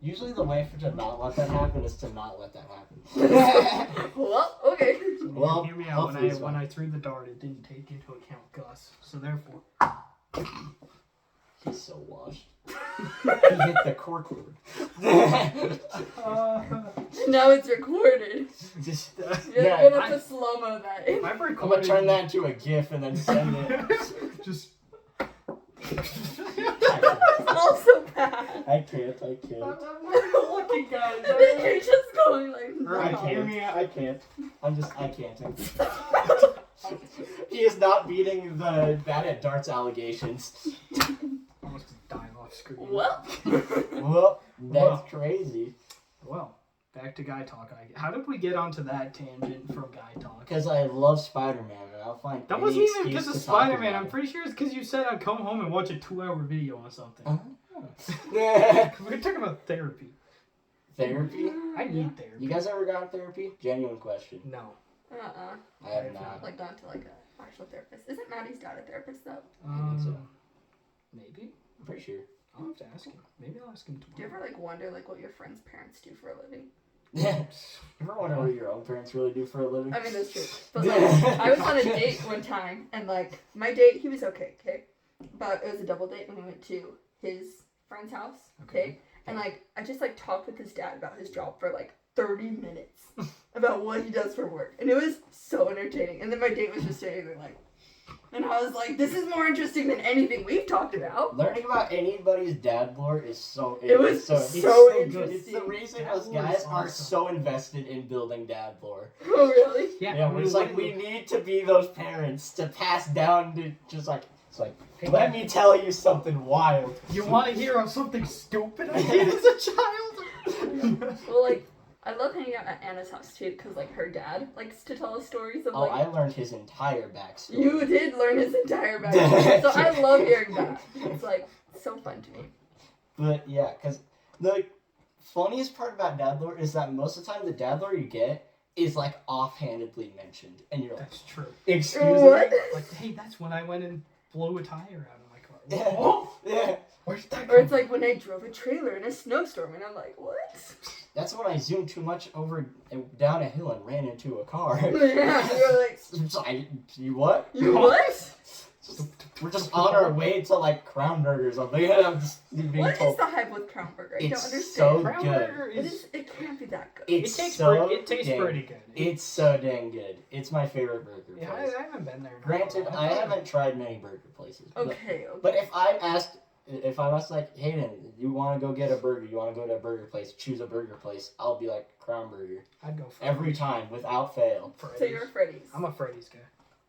Usually the way to not let that happen is to not let that happen. Well, okay. Well, Hear me out. hopefully it's When fine. I threw the dart, it didn't take into account Gus. So therefore, He's so washed. He hit the cork word. Now it's recorded. Just, You're yeah, gonna have to slow-mo that in. I've I'm recorded. gonna turn that into a GIF and then send it. Just. It's also bad. I can't. Lucky guys. You're just going like, I no. can't. I can't. I can't. He is not beating the bad at darts allegations. Almost dying off screen. Well, Well, that's Well. crazy. Well, back to guy talk. How did we get onto that tangent from guy talk? Because I love Spider-Man, and I'll find That any wasn't even excuse because of to talk Spider-Man. about I'm it. pretty sure it's because you said I'd come home and watch a 2-hour video on something. Yeah. We're talking about therapy. Therapy? I need therapy. You guys ever gotten therapy? Genuine question. No. I have not. like gone to like a actual therapist. Isn't Maddie's dad a therapist though? I think so. Maybe. I'm pretty sure. I'll have to ask him. Maybe I'll ask him Do you tomorrow. ever like wonder like what your friends' parents do for a living? Yeah. You ever wonder what your own parents really do for a living? I mean that's true. But like I was on a date one time and like my date he was okay, but it was a double date and we went to his friend's house, okay? And like I just like talked with his dad about his job for like 30 minutes about what he does for work. And it was so entertaining. And then my date was just sitting there like, and I was like, this is more interesting than anything we've talked about. Learning about anybody's dad lore is so. It was so so good. interesting. It's the reason Dad us lore guys is are awesome. so invested in building dad lore. Oh, really? Yeah, we're just like, we need to be those parents to pass down to just like, it's like, Hey, let me tell you something wild. You want to hear of something stupid I did as a child? Well, like, I love hanging out at Anna's house too, because like her dad likes to tell us stories of Oh, like. I learned his entire backstory. You did learn his entire backstory, so I love hearing that. It's like so fun to me. But yeah, because the funniest part about dad lore is that most of the time the dad lore you get is like offhandedly mentioned, and you're like, That's true. excuse What? me. Like, hey, that's when I went and blew a tire out of my car. Yeah. Oh, Yeah, where's that? Or it's like when I drove a trailer in a snowstorm, and I'm like, what? that's when I zoomed too much over down a hill and ran into a car. Yeah, you're like, You what? you what? We're just on our way to like Crown Burgers. I'm just being What is told. the hype with Crown Burger? I don't It's understand. so Crown good. Burger It is. is. It can't be that good. It's It tastes dang- pretty good. It's so dang good. It's my favorite burger Yeah, place. I haven't been there. in a Granted, while. I haven't tried many burger places. Okay. But if I'm asked, like, Hayden, you want to go get a burger? You want to go to a burger place? Choose a burger place. I'll be like Crown Burger I'd go for every time without fail. Freddy's. So you're a Freddy's. I'm a Freddy's guy.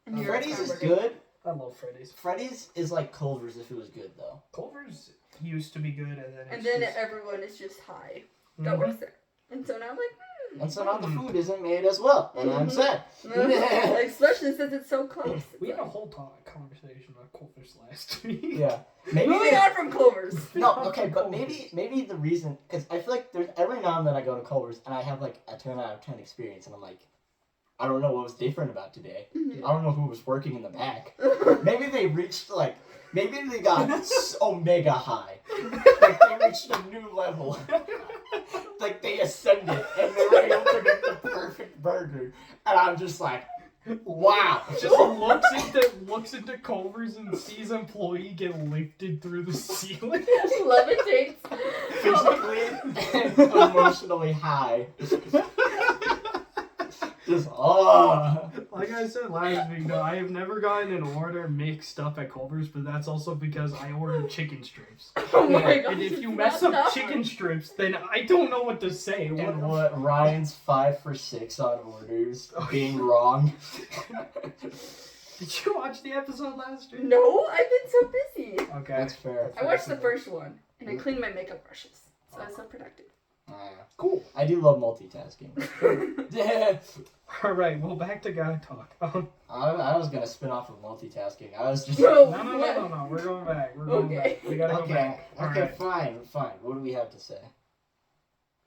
And you're a Freddy's Crown is Burger. good. I love Freddy's. Freddy's is like Culver's if it was good though. Culver's used to be good, and then And it's then just, everyone is just high that Mhm. works there. And so now I'm like, And so now the food isn't made as well, and I'm sad. like, especially since it's so close. It's We had a like- whole conversation about Culver's last week. Yeah, maybe. Moving on from Clovers. No, okay, but maybe the reason, because I feel like there's every now and then I go to Culver's and I have like a 10 out of 10 experience, and I'm like, I don't know what was different about today. I don't know who was working in the back. Maybe they reached like, maybe they got omega high. Like they reached a new level. Like they ascended and they were able to make the perfect burger. And I'm just like, wow. Just looks into Culver's and sees employee get lifted through the ceiling. Levitates. Physically and emotionally high. Just, oh. Like I said last week, though, I have never gotten an order mixed up at Culver's, but that's also because I ordered chicken strips. Oh my god. And if you mess up chicken strips, then I don't know what to say. And what Ryan's 5 for 6 on orders being wrong. Did you watch the episode last week? No, I've been so busy. Okay. That's fair. I watched the first one and I cleaned my makeup brushes. So I was so productive. Cool. I do love multitasking. Yeah. Alright, well, back to guy talk. I was gonna spin off of multitasking. I was just No. No. We're going back. We're going Okay. back. We gotta go okay. back. Okay, Alright. fine. What do we have to say?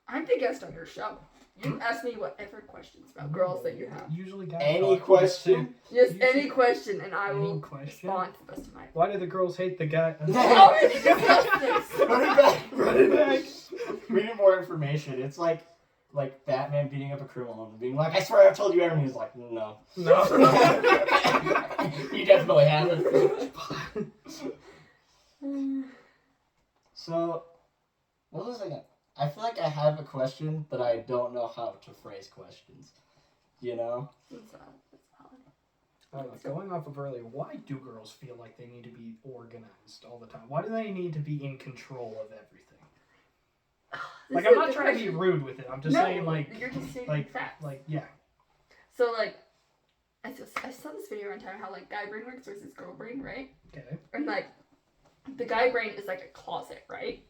I'm the guest on your show. You ask me whatever questions about girls that you have. Usually guys Any talk question? Just You any should- question, and I Any will question? respond to the best of my. Why do the girls hate the guy? We already discussed this. Run it back. Run it back. We need more information. It's like Batman beating up a criminal and being like, I swear I've told you everything. He's like, no. No. You definitely haven't. So, what was I gonna... I feel like I have a question, but I don't know how to phrase questions. You know? It's valid. Going off of earlier, why do girls feel like they need to be organized all the time? Why do they need to be in control of everything? Like, I'm not trying to be rude with it. I'm just saying, like, you're just stating like, facts. yeah. So, like, I saw this video one time how, like, guy brain works versus girl brain, right? Okay. And, like, the guy brain is, like, a closet, right?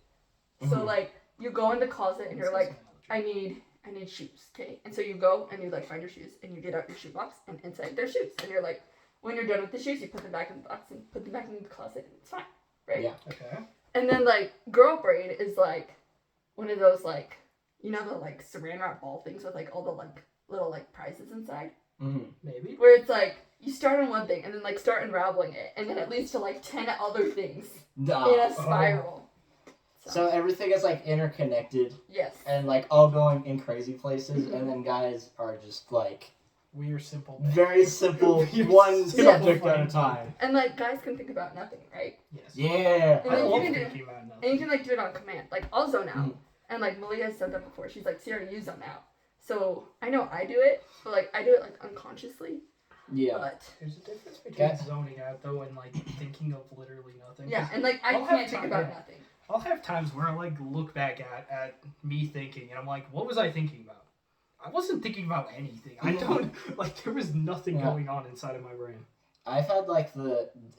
So, Mhm. like, you go in the closet and you're like, I need shoes, okay? And so you go and you, like, find your shoes and you get out your shoe box and inside there's shoes. And you're like, when you're done with the shoes, you put them back in the box and put them back in the closet and it's fine, right? Yeah. Okay. And then, like, girl brain is, like, one of those, like, you know the, like, saran wrap ball things with, like, all the, like, little, like, prizes inside? Mm-hmm. Maybe. Where it's, like, you start on one thing and then, like, start unraveling it. And then it leads to, like, 10 other things in a spiral. So everything is, like, interconnected Yes. and, like, all going in crazy places, and then guys are just, like, We are simple. very simple, We're one simple subject at a minds. time. And, like, guys can think about nothing, right? Yes. Yeah. And I then love you can do- thinking about nothing. And you can, like, do it on command. Like, I'll zone out. Mhm. And, like, Malia has said that before. She's like, Sierra, you zone out. So, I know I do it, but, like, I do it, like, unconsciously. Yeah. But, There's a difference between Yeah. zoning out, though, and, like, thinking of literally nothing. yeah. And, like, I I'll have can't think time, about yeah. nothing. I'll have times where I, like, look back at me thinking, and I'm like, what was I thinking about? I wasn't thinking about anything. I don't, like, there was nothing Yeah. going on inside of my brain. I've had, like,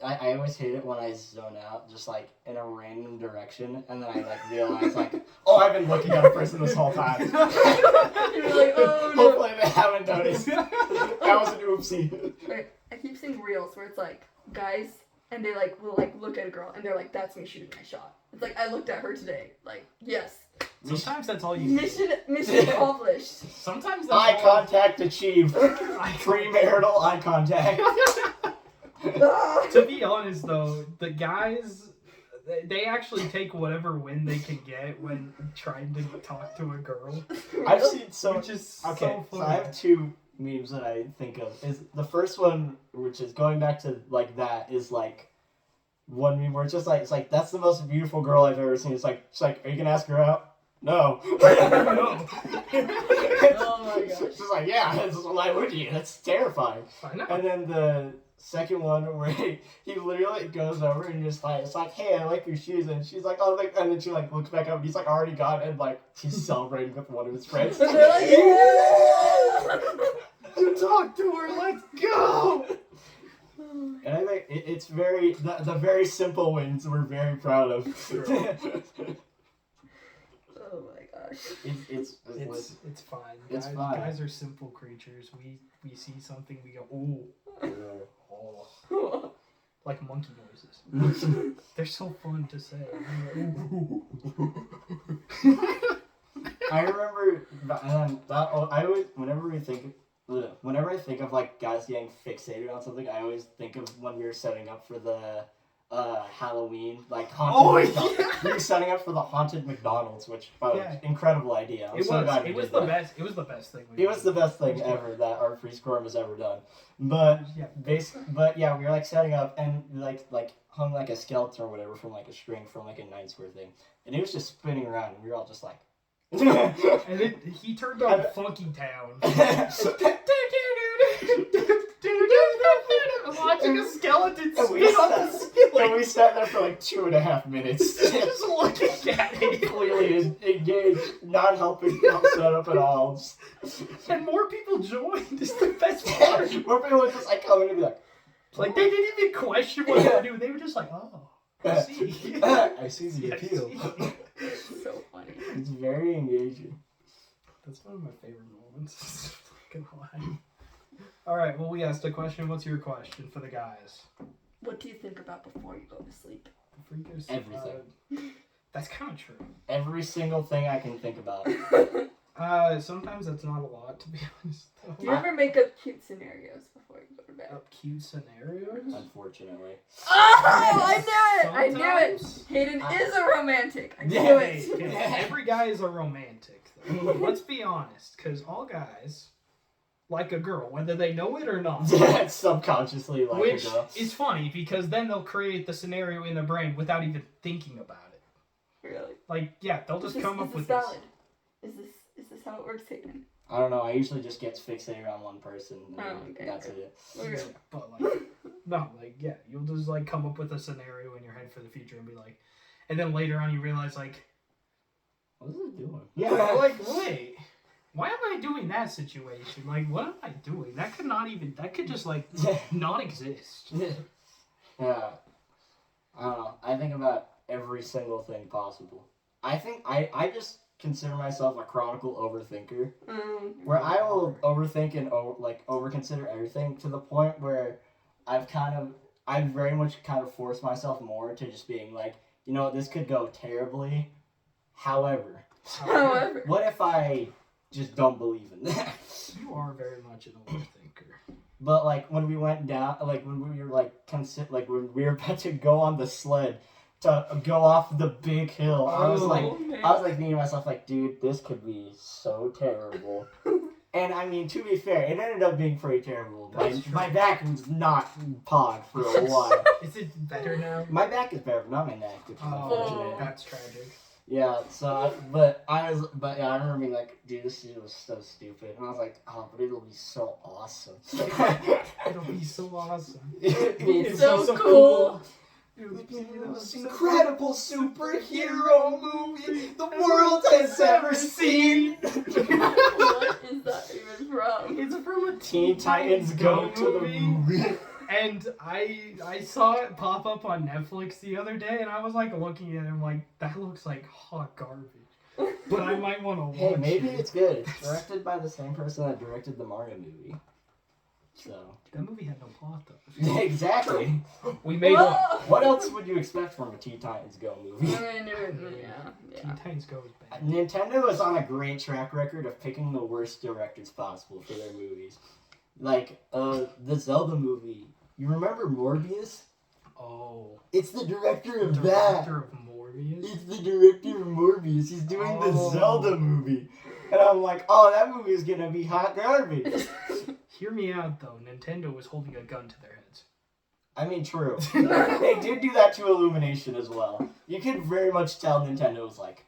I always hate it when I zone out, just, like, in a random direction, and then I, like, realize, like, oh, I've been looking at a person this whole time. You're like, oh, no. Hopefully they haven't noticed. That was an oopsie. Right. I keep seeing reels where it's like guys and they like will like look at a girl and they're like, that's me shooting my shot. It's like I looked at her today. Like, yes. Sometimes that's all you Mission accomplished. Sometimes that's Eye all contact achieved. Premarital eye contact. Ah. To be honest, though, the guys, they actually take whatever win they can get when trying to talk to a girl, I've seen so which is Okay, so so funny. I have two memes that I think of. Is the first one, which is going back to like that, is like one meme where it's just like, it's like, that's the most beautiful girl I've ever seen. It's like, are you gonna ask her out? No. No. Oh my gosh. She's like, yeah. Why would you? That's terrifying. I know. And then the second one where he literally goes over and just like, it's like, hey, I like your shoes, and she's like, oh, like, and then she like looks back up and he's like already gone, and like he's celebrating with one of his friends. And they're like, yeah! You talk to her, let's go. And I think it's very the very simple wins we're very proud of. Oh my gosh. it's It's fine. It's guys, fine. Guys are simple creatures. We see something, we go, ooh, oh, like monkey noises. They're so fun to say. I remember, whenever I think of like guys getting fixated on something, I always think of when we were setting up for the Halloween, like haunted. Oh, McDonald's. yeah. We were setting up for the haunted McDonald's, which by the way, Yeah. incredible idea. I'm It so glad we was did the that. best. It was the best thing. It was the best thing ever that our free score has ever done. But Yeah. but yeah, we were like setting up and like hung like a skeleton or whatever from like a string from like a Night Square thing, and it was just spinning around, and we were all just like. And then he turned on Funky Town. Watching a skeleton And we spin on the sat- ceiling. and we sat there for like 2.5 minutes, Just looking at it. clearly engaged, not helping help set up at all. And more people joined. It's the best part. More people would just like come in and be like, Like, they didn't even question what they were doing. They were just like, oh, I see. I see the I appeal. see. So funny. It's very engaging. That's one of my favorite moments. Fucking lie. Alright, well, we asked a question. What's your question for the guys? What do you think about before you go to sleep? Before you go to sleep, Everything. that's kind of true. Every single thing I can think about. Sometimes that's not a lot, to be honest. Do you ever make up cute scenarios before you go to bed? Up cute scenarios? Unfortunately. Oh, I knew it! I knew it! Sometimes. Hayden is a romantic. I knew Hey, it. okay, every guy is a romantic, though. Let's be honest, because all guys like a girl, whether they know it or not. Subconsciously like Which a girl. is funny, because then they'll create the scenario in their brain without even thinking about it. Really? Like, yeah, they'll just come up with this. valid? Is this how it works, Hayden? I don't know. I usually just get fixated on one person. And Oh, okay, that's okay. it. Okay. But like, no, like, yeah, you'll just like come up with a scenario in your head for the future and be like, and then later on you realize like, What is it doing? yeah, like, wait, why am I doing that situation? Like, what am I doing? That could just like not exist. Yeah. I don't know. I think about every single thing possible. I think I just consider myself a chronicle overthinker, where I will overthink and overconsider everything to the point where I've very much kind of forced myself more to just being like, you know, this could go terribly. However, However. what if I just don't believe in that? You are very much an overthinker. But like when we went down, like when we were like when we were about to go on the sled to go off the big hill, I was like thinking to myself like, dude, this could be so terrible. And I mean, to be fair, it ended up being pretty terrible. My back was not pog for a while. Is it better now? My back is better, but not my neck, which is unfortunate. That's tragic. Yeah, so, but I remember being like, dude, this shit was so stupid. And I was like, oh, but it'll be so awesome. It'll be so awesome. It'll be so cool. It'll It'll be be the most so incredible superhero movie the world has ever seen. What is that even from? It's from a Teen Titans Go to the movie. And I saw it pop up on Netflix the other day, and I was like looking at it, and like, that looks like hot garbage. But I might want to watch Hey, maybe it. it's good. It's directed by the same person that directed the Mario movie. So. That movie had no plot though. Exactly. We made one. What else would you expect from a Teen Titans Go movie? I knew it. Yeah. Teen Titans Go is bad. Nintendo is on a great track record of picking the worst directors possible for their movies. Like, the Zelda movie. You remember Morbius? Oh. It's the director of Director of Morbius? It's the director of Morbius. He's doing the Oh. Zelda movie. And I'm like, oh, that movie is gonna be hot garbage. Hear me out though. Nintendo was holding a gun to their heads. I mean, true. They did do that to Illumination as well. You could very much tell Nintendo was like,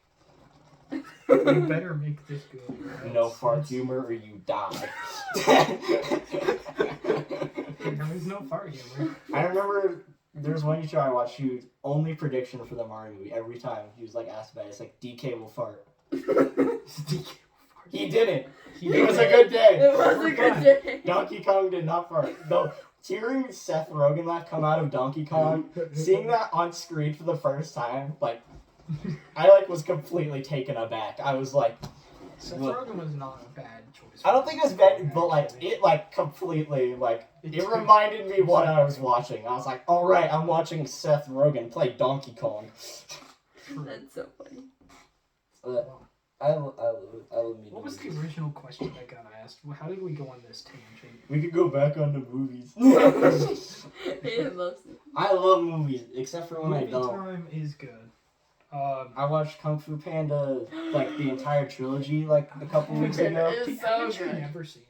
You better make this good. no fart humor or you die. There was no fart humor. I remember there was one YouTube I watched whose only prediction for the Mario movie every time he was like asked about it, it's like DK will fart. He didn't. It was a good day. It was a good day. Donkey Kong did not fart. Though hearing Seth Rogen laugh come out of Donkey Kong, seeing that on screen for the first time, like I was completely taken aback. I was like, Seth what? Rogen was not a bad choice. I don't think it was bad, but like it completely it reminded me what I was watching. I was like, all right, I'm watching Seth Rogen play Donkey Kong. That's so funny. I love me. What was the original question that got asked? How did we go on this tangent? We could go back on the movies. Hayden loves it. I love movies, except for when I Movie don't. time is good. I watched Kung Fu Panda, the entire trilogy, a couple weeks ago. It's so Haven't you good. never seen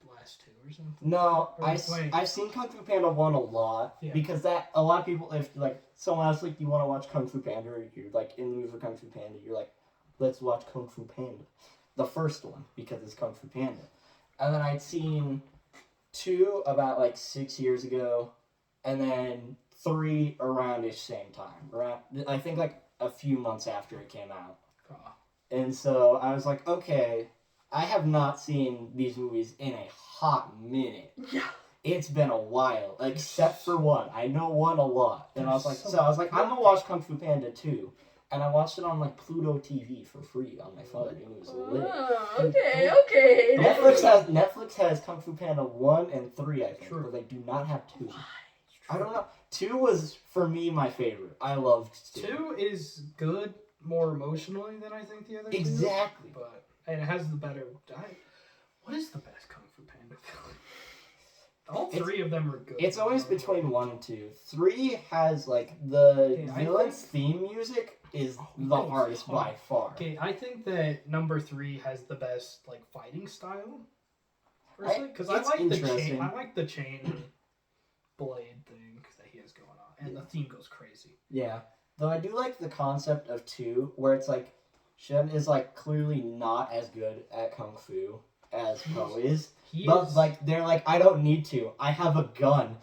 the last two or something? No, Wait. I've seen Kung Fu Panda 1 a lot, Yeah. because that, a lot of people, if, someone else, you want to watch Kung Fu Panda, or you're, in the mood for Kung Fu Panda, you're like, let's watch Kung Fu Panda. The first one, because it's Kung Fu Panda. And then I'd seen 2 about, 6 years ago, and then 3 around-ish same time. I think, a few months after it came out. Oh. And so I was like, okay, I have not seen these movies in a hot minute. Yeah. It's been a while, except for 1. I know 1 a lot. And I was like, I'm gonna watch Kung Fu Panda 2. And I watched it on Pluto TV for free on my phone. It was lit. Oh, okay. Netflix has Kung Fu Panda 1 and 3, I think, True. but they do not have 2. I don't know. 2 was, for me, my favorite. I loved 2. 2 is good more emotionally than I think the other two. Exactly. But and it has the better. What is the best Kung Fu Panda film? All three of them are good. It's always between 1 and 2. 3 has like the villain's theme music is the hardest by far. Okay, I think that number 3 has the best like fighting style. Personally, because I like the chain. I like the chain blade thing that he has going on, and the theme goes crazy. Yeah, though I do like the concept of 2, where it's like Shen is like clearly not as good at kung fu as Po is. But like they're like, I don't need to. I have a gun.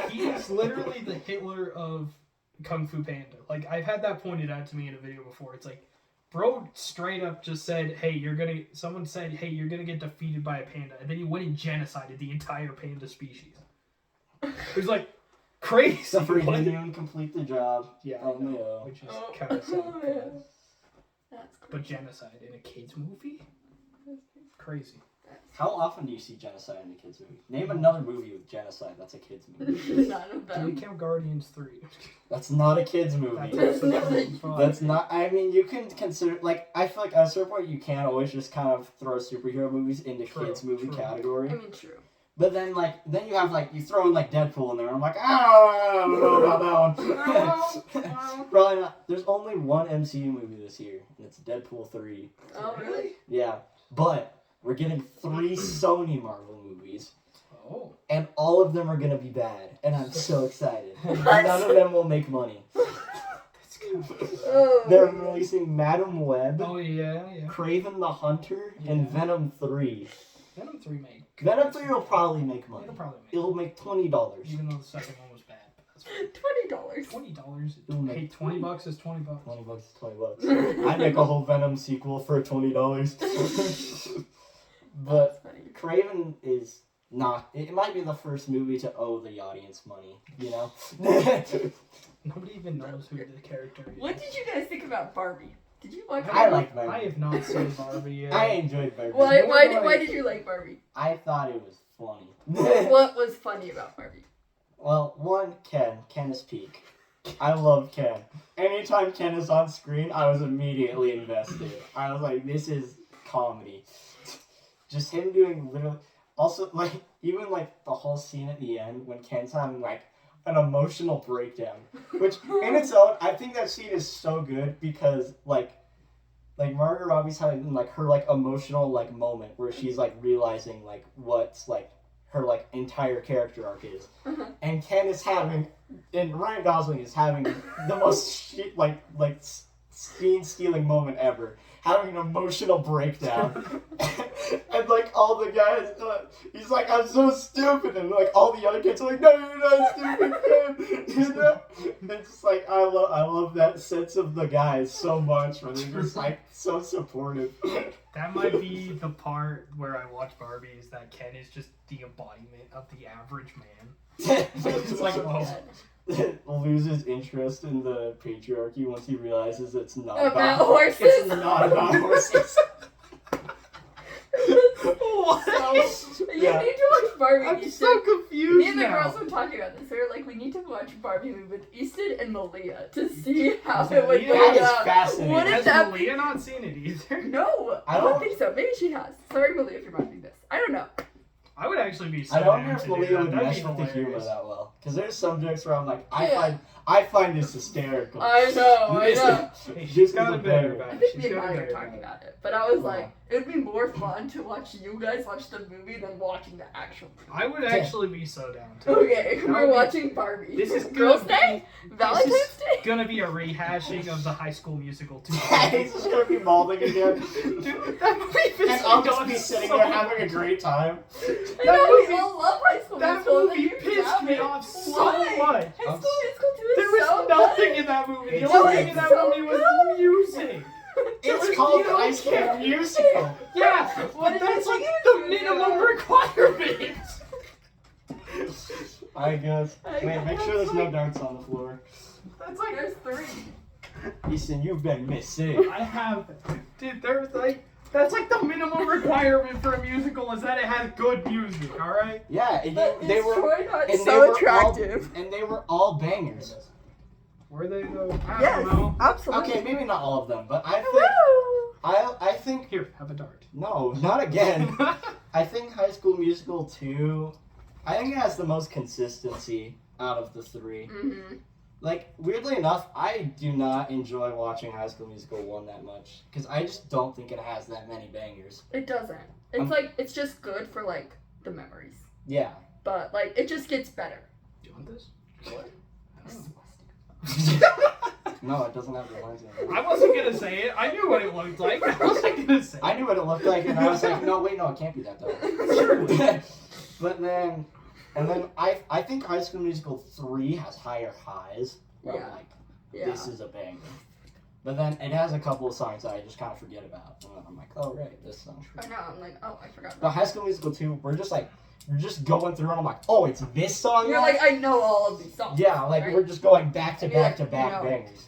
He is literally the Hitler of Kung Fu Panda. Like I've had that pointed out to me in a video before. It's like, bro, straight up just said, "Hey, someone said, hey, you're gonna get defeated by a panda," and then he went and genocided the entire panda species. It was like crazy. Except for he didn't even complete the job. Yeah, oh no. Which is kind of sad. That's crazy. But genocide in a kids movie. Crazy. How often do you see genocide in a kids movie? Name another movie with genocide that's a kids movie. None of Do we them. count Guardians 3? That's not a kids movie. That's not. I mean, you can consider like I feel like at a certain point you can always just kind of throw superhero movies into kids movie category. I mean, true. But then then you have you throw in like Deadpool in there. And I'm like, I don't know about that one. Probably not. There's only one MCU movie this year, and it's Deadpool 3. Oh, really? Yeah, but we're getting 3 Sony Marvel movies. Oh. And all of them are gonna be bad, and I'm so excited. What? None of them will make money. That's kind of... Oh, They're releasing Madam Web, Oh yeah. Craven the Hunter, and Venom 3. Venom 3 made. Venom 3 will probably make money. It'll probably make. It'll make $20. Even though the second one was bad. But that's $20. $20. It'll make Hey, $20 is $20. $20 is $20. I'd make a whole Venom sequel for $20. But Craven is not. It might be the first movie to owe the audience money, you know? Nobody even knows who the character is. What did you guys think about Barbie? Did you like I Barbie? like Barbie. I have not seen Barbie yet. I enjoyed Barbie. Why did you like Barbie? I thought it was funny. What was funny about Barbie? Well, one, Ken is peak. I love Ken. Anytime Ken is on screen, I was immediately invested. I was like, this is comedy. Just him doing literally... Also, even the whole scene at the end when Ken's having, an emotional breakdown. Which, in its own, I think that scene is so good because, Margot Robbie's having, her, emotional, moment where she's, realizing, what's, her, entire character arc is. And Ken is having... And Ryan Gosling is having the most, scene-stealing moment ever. Having an emotional breakdown. And, all the guys, he's like, I'm so stupid. And, all the other kids are like, no, you're not stupid, Ken. You know? And it's just, I love that sense of the guys so much, where they're just, so supportive. That might be the part where I watch Barbie, is that Ken is just the embodiment of the average man. It's like, loses interest in the patriarchy once he realizes it's not about horses. It's not about horses. What? You need to watch Barbie. I'm so confused. Me and the now. girls were talking about this. We were like, we need to watch Barbie movie with Easton and Malia to see how it would go That is down. fascinating. What if Has that? Malia not seen it either? No, I I don't- don't think so. Maybe she has. Sorry, Malia, if you're watching this. I don't know. I would actually be so I don't down know if to do Malia that. would That'd mesh be with the humor hilarious. that well. Because there's some jokes where I'm like, Yeah. I find this hysterical. I know. Hey, This she's is got a it better banger. about I it. think She's me and got it Molly were better talking about it. about it, but I was like, it would be more fun to watch you guys watch the movie than watching the actual movie. I would actually be so down to Okay, That we're would be- watching Barbie. This is Girls' gonna Day, Valentine's This is Day. gonna be a rehashing of the High School Musical 2. He's just gonna be balding again. Dude, that movie pissed And I'll me just off be sitting so there having a great time. I That know movie- we all love High School That Musical. and then movie you pissed have me it. off so Why? much. High School Musical 2 is There was so nothing good. in that movie. The It's only thing in so that movie was good. music. It's called High School Musical. Yeah, What but did that's you like think the it was? minimum requirement. I guess. I Wait, make guess. sure there's no darts on the floor. That's like There's 3. Easton, you've been missing. I have, dude. There's like that's like the minimum requirement for a musical is that it has good music. All right. Yeah, and But they is were. Troy not And they so were attractive? and they were all bangers. Were they though? I Yes, don't know. absolutely. Okay, maybe not all of them, but I think Hello. I think Here, have a dart. no, not again. I think High School Musical 2, I think it has the most consistency out of the three. Mm-hmm. Like, weirdly enough, I do not enjoy watching High School Musical 1 that much. Because I just don't think it has that many bangers. It doesn't. It's like, it's just good for, like, the memories. Yeah. But, like, it just gets better. Do you want this? What? No, it doesn't have the lines in it. I wasn't gonna say it. I knew what it looked like. I wasn't gonna say it. I knew what it looked like, and I was like, no, wait, no, it can't be that, though. But then, I think High School Musical 3 has higher highs. Where Yeah. I'm like, Yeah. this is a banger. But then it has a couple of songs that I just kind of forget about. And then I'm like, oh, right, this song. I know, I'm like, oh, I forgot. But High School Musical 2, we're just going through and I'm like, oh, it's this song You're now? like, I know all of these songs. Yeah, like, right? we're just going back to You're back like, to back no. bangers.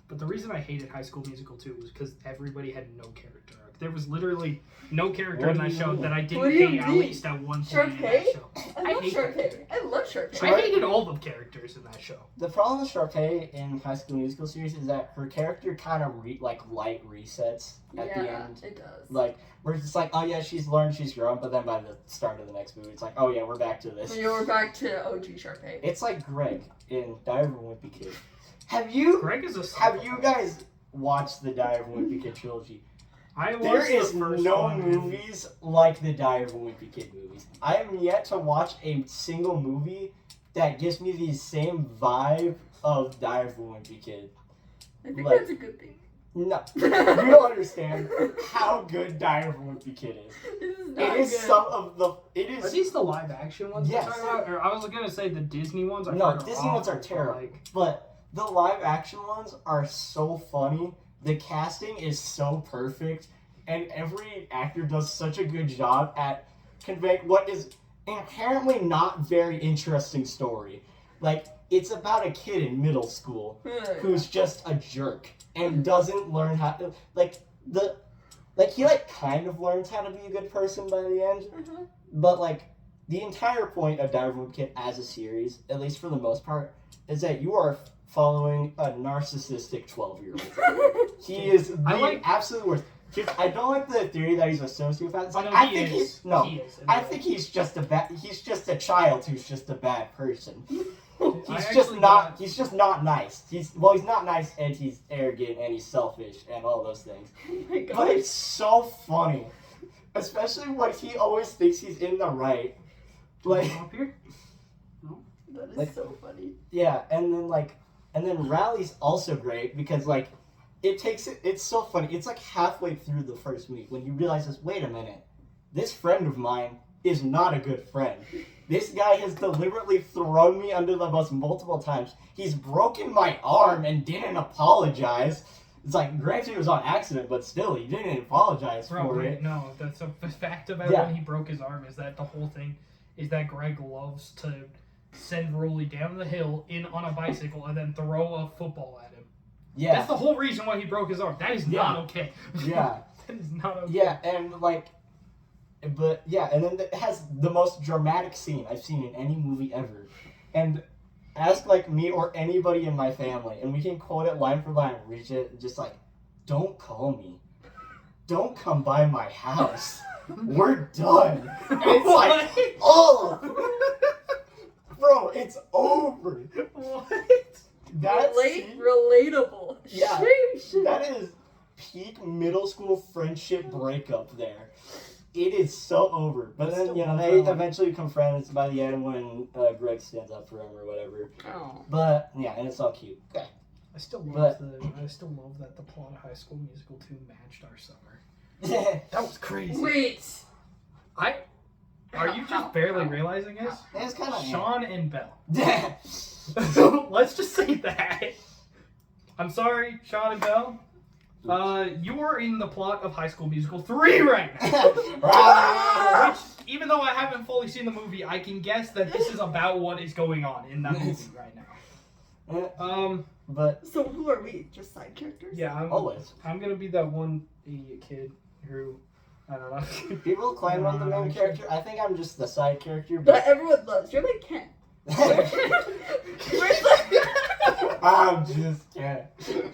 But the reason I hated High School Musical 2 was because everybody had no character arc. There was literally no character What in do that you show mean? that I didn't What do you hate at mean? least at one point in that Sharpay? show. I love hate Sharpay. that. I love Sharpay. I hated all the characters in that show. The problem with Sharpay in High School Musical series is that her character kind of light resets at the Yeah, end. it does. Like, we're just like, oh yeah, she's learned, she's grown, but then by the start of the next movie, it's like, oh yeah, we're back to this. So you're back to OG Sharpay. It's like Greg in Diary of a Wimpy Kid. Have you Greg is a guys watched the Diary of a Wimpy Kid trilogy? I watched There the is first no one. movies like the Diary of a Wimpy Kid movies. I am yet to watch a single movie that gives me the same vibe of Diary of a Wimpy Kid. I think like- that's a good thing. No, you don't understand how good Diary of a Wimpy Kid is. This is It not is good. some of the. It Are is, these the live action ones? Yes. We're talking about? Or I was gonna say the Disney ones. I No, heard Disney ones are awful, but, terrible. like, but the live action ones are so funny. The casting is so perfect, and every actor does such a good job at conveying what is inherently not very interesting story. Like, it's about a kid in middle school who's just a jerk and doesn't learn how to he kind of learns how to be a good person by the end, Mhm. but like the entire point of Diary of a Wimpy Kid as a series, at least for the most part, is that you are following a narcissistic 12-year-old. He is the I like- absolute worst. I don't like the theory that he's a sociopath. It's like, no, I he think is. he's no. He is. I think he's just a child who's just a bad person. I He's just not nice. He's not nice, and he's arrogant and he's selfish and all those things. Oh my But gosh. it's so funny. Especially when he always thinks he's in the right. Like, Up here? That is like- so funny. yeah, and then Rally's also great because like it's so funny. It's like halfway through the first week when you realize this, wait a minute, this friend of mine is not a good friend. This guy has deliberately thrown me under the bus multiple times. He's broken my arm and didn't apologize. It's like, granted it was on accident, but still, he didn't apologize Bro, for wait, it. no. The fact about Yeah. when he broke his arm is that the whole thing is that Greg loves to send Rolly down the hill on a bicycle and then throw a football at him. Yeah, That's the whole reason why he broke his arm. That is not Yeah. okay. yeah. That is not okay. Yeah, and and then it has the most dramatic scene I've seen in any movie ever. And ask like me or anybody in my family, and we can quote it line for line, reach it, just like, don't call me. Don't come by my house. We're done. And it's like, oh! Bro, it's over. What? That scene- Relatable. Yeah. Sheesh. that is peak middle school friendship breakup there. It is so over. But then, you know, they eventually become friends by the end when Greg stands up for him or whatever. Oh. But, yeah, and it's all cute. Okay. I still love that the plot of High School Musical 2 matched our summer. That was crazy. Wait. Are you just barely realizing this? It's kind of Sean and Belle. Yeah. Let's just say that. I'm sorry, Sean and Belle. You are in the plot of High School Musical 3 right now. Which, even though I haven't fully seen the movie, I can guess that this is about what is going on in that movie right now. But So who are we? Just side characters? Yeah, always. I'm gonna be that one idiot kid who, I don't know. People claim I'm the main character. I think I'm just the side character, That but everyone loves. You're like Ken. Where's the... I'm just kidding.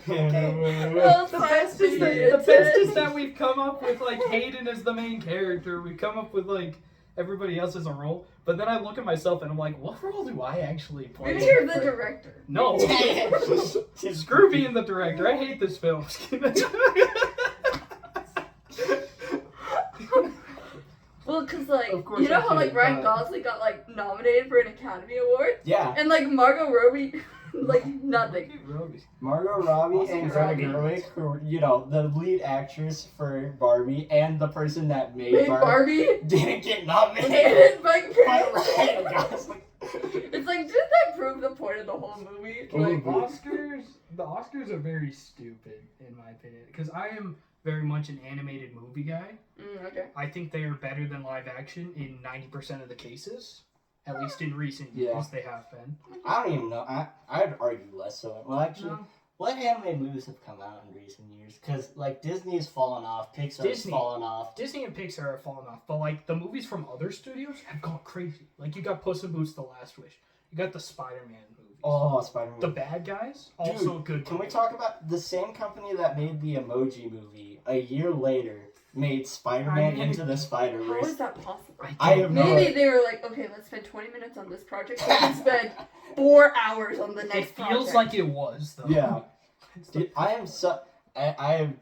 Well, The best is that we've come up with like Hayden as the main character. We've come up with like everybody else as a role. But then I look at myself and I'm like, what role do I actually play? Maybe you're the director. No. Screw being the director. I hate this film. Well, cause like Of course you know I how like did, Ryan Gosling got like nominated for an Academy Award, Yeah, and like Margot Robbie, like nothing. Margot Robbie Oscar and Greta Robbie. Gerwig, who you know the lead actress for Barbie and the person that made Big Barbie, Barbie. didn't get nominated. Hated by But Ryan Gosling. It's like, didn't that prove the point of the whole movie? Like the Oscars are very stupid in my opinion. Because I am very much an animated movie guy. Okay. I think they are better than live action in 90% of the cases. At least in recent years, Yeah. they have been. I don't even know. I'd argue less so. Well, actually, No. what animated movies have come out in recent years? Because like Disney's fallen off, Pixar's Disney. fallen off. Disney and Pixar have fallen off, but like the movies from other studios have gone crazy. Like you got Puss in Boots: The Last Wish, you got the Spider-Man movies. Oh, Spider-Man. The Bad Guys, also good. Can we movies. talk about the same company that made the Emoji Movie a year later made Spider-Man I mean, Into the How is Spider-Verse? that possible? I have no Maybe idea. they were like, okay, let's spend 20 minutes on this project. We can spend 4 hours on the It next feels project. like it was though. Yeah. It's Dude, I am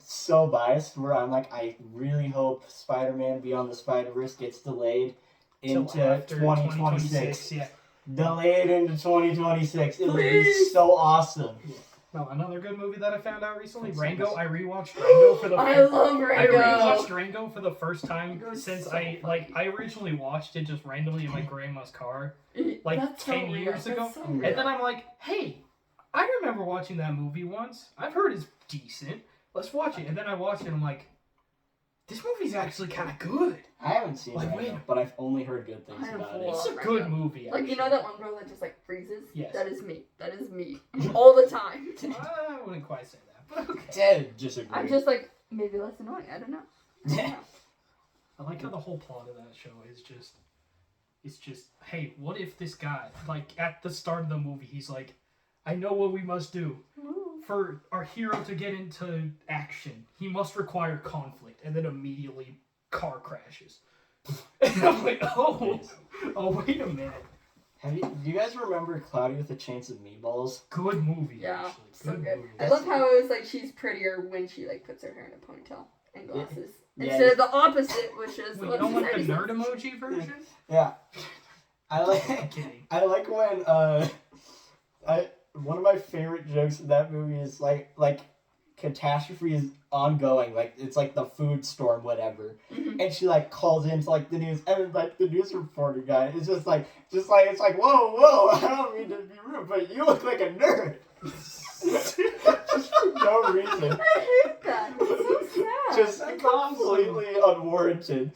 so biased where I'm like, I really hope Spider-Man Beyond the Spider-Verse gets delayed till into after 2026. Yeah. Delayed into 2026. It'll be Please. so awesome. No, another good movie that I found out recently, That's Rango. awesome. I rewatched Rango for the I first love I Rango. rewatched Rango for the first time Rango is since so I funny. I originally watched it just randomly in my grandma's car, like That's 10 so real. years ago. That's so And real. and then I'm like, hey, I remember watching that movie once. I've heard it's decent. Let's watch it. And then I watched it and I'm like, this movie's actually kind of good. I haven't seen Like, it, wait. but I've only heard good things I have about a it. It's a Rango. good movie. Like, you know that one girl that just like freezes? Yes. That is me. That is me. All the time. I wouldn't quite say that, but okay. Ted disagree. I'm just like, maybe less annoying. I don't know. I like how the whole plot of that show is just, it's just, hey, what if this guy, like at the start of the movie, he's like, I know what we must do. For our hero to get into action, he must require conflict, and then immediately car crashes. And I'm like, oh, wait a minute. Do you guys remember Cloudy with a Chance of Meatballs? Good movie, Yeah, actually. so Good good. movie. I love how it was like she's prettier when she like puts her hair in a ponytail and glasses. Yeah. Instead of the opposite, which is Wait, you what's don't want the his nerd emoji version? Yeah. I I'm like kidding. I like when one of my favorite jokes in that movie is like catastrophe is ongoing, like it's like the food storm, whatever. Mhm. And she like calls into like the news, and like the news reporter guy is just like it's like whoa, I don't mean to be rude, but you look like a nerd. Just for no reason. I hate that. It's so sad. Just That's completely unwarranted.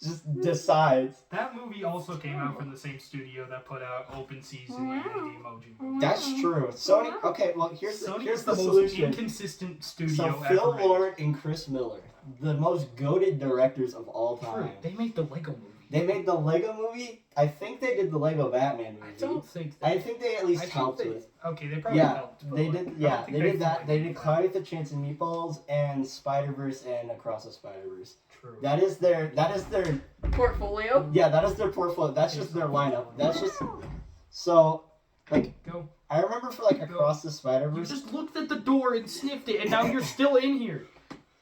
Just decides. That movie also came out from the same studio that put out Open Season and the Emoji Movie. That's true. Sony. Okay, well here's Sony here's is the the most solution. inconsistent studio So ever. Phil made. Lord and Chris Miller, the most goated directors of all True. time. They made the Lego movie. They made the Lego movie. I think they did the Lego Batman I movie. don't think that. I think they at least I think helped they- with. Okay, they probably Yeah, helped. but they like, did. I don't Yeah, think they did that. They fully did Cloudy with a Chance of Meatballs and Spider-Verse and Across the Spider-Verse. True. That is their. Portfolio. Yeah, that is their portfolio. That's just their lineup. That's just. So, like, Go. I remember for like Go. Across the You Spider-Verse, just looked at the door and sniffed it, and now you're still in here.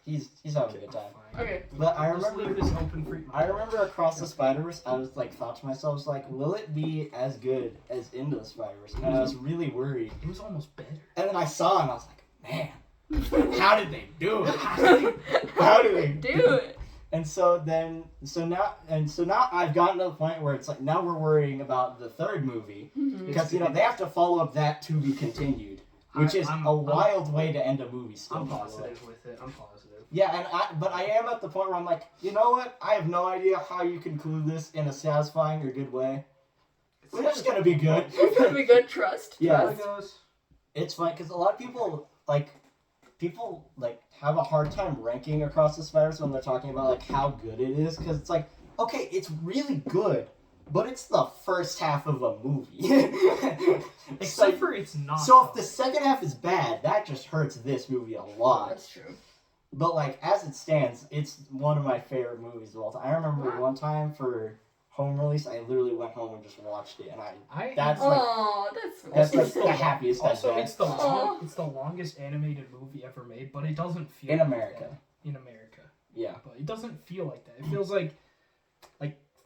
he's having a good time. Fine. Okay. But I Just remember. leave this open for you. I remember Across the Spider-Verse, I was like, thought to myself, I was like, will it be as good as Into the Spider-Verse? And I was really worried. It was almost better. And then I saw it and I was like, man, how did they do it? How did they do it? And so now I've gotten to the point where it's like, now we're worrying about the third movie. Mhm. Because, you know, they have to follow up that to be continued. Which is I'm a wild way to end a movie still. I'm by the way. positive with it. I'm positive. Yeah, but I am at the point where I'm like, you know what? I have no idea how you conclude this in a satisfying or good way. But it's gonna be good. It's gonna be good. Trust. Yeah. Trust. It's fun because a lot of people have a hard time ranking Across the Spider-Verse when they're talking about like how good it is, because it's like, okay, it's really good, but it's the first half of a movie. Except for it's not. So if the second half is bad, that just hurts this movie a lot. That's true. But like as it stands, it's one of my favorite movies of all time. I remember one time for home release, I literally went home and just watched it, and that's like the happiest I've been. It's the longest animated movie ever made, but it doesn't feel in like America. That. In America, yeah, but it doesn't feel like that. It feels like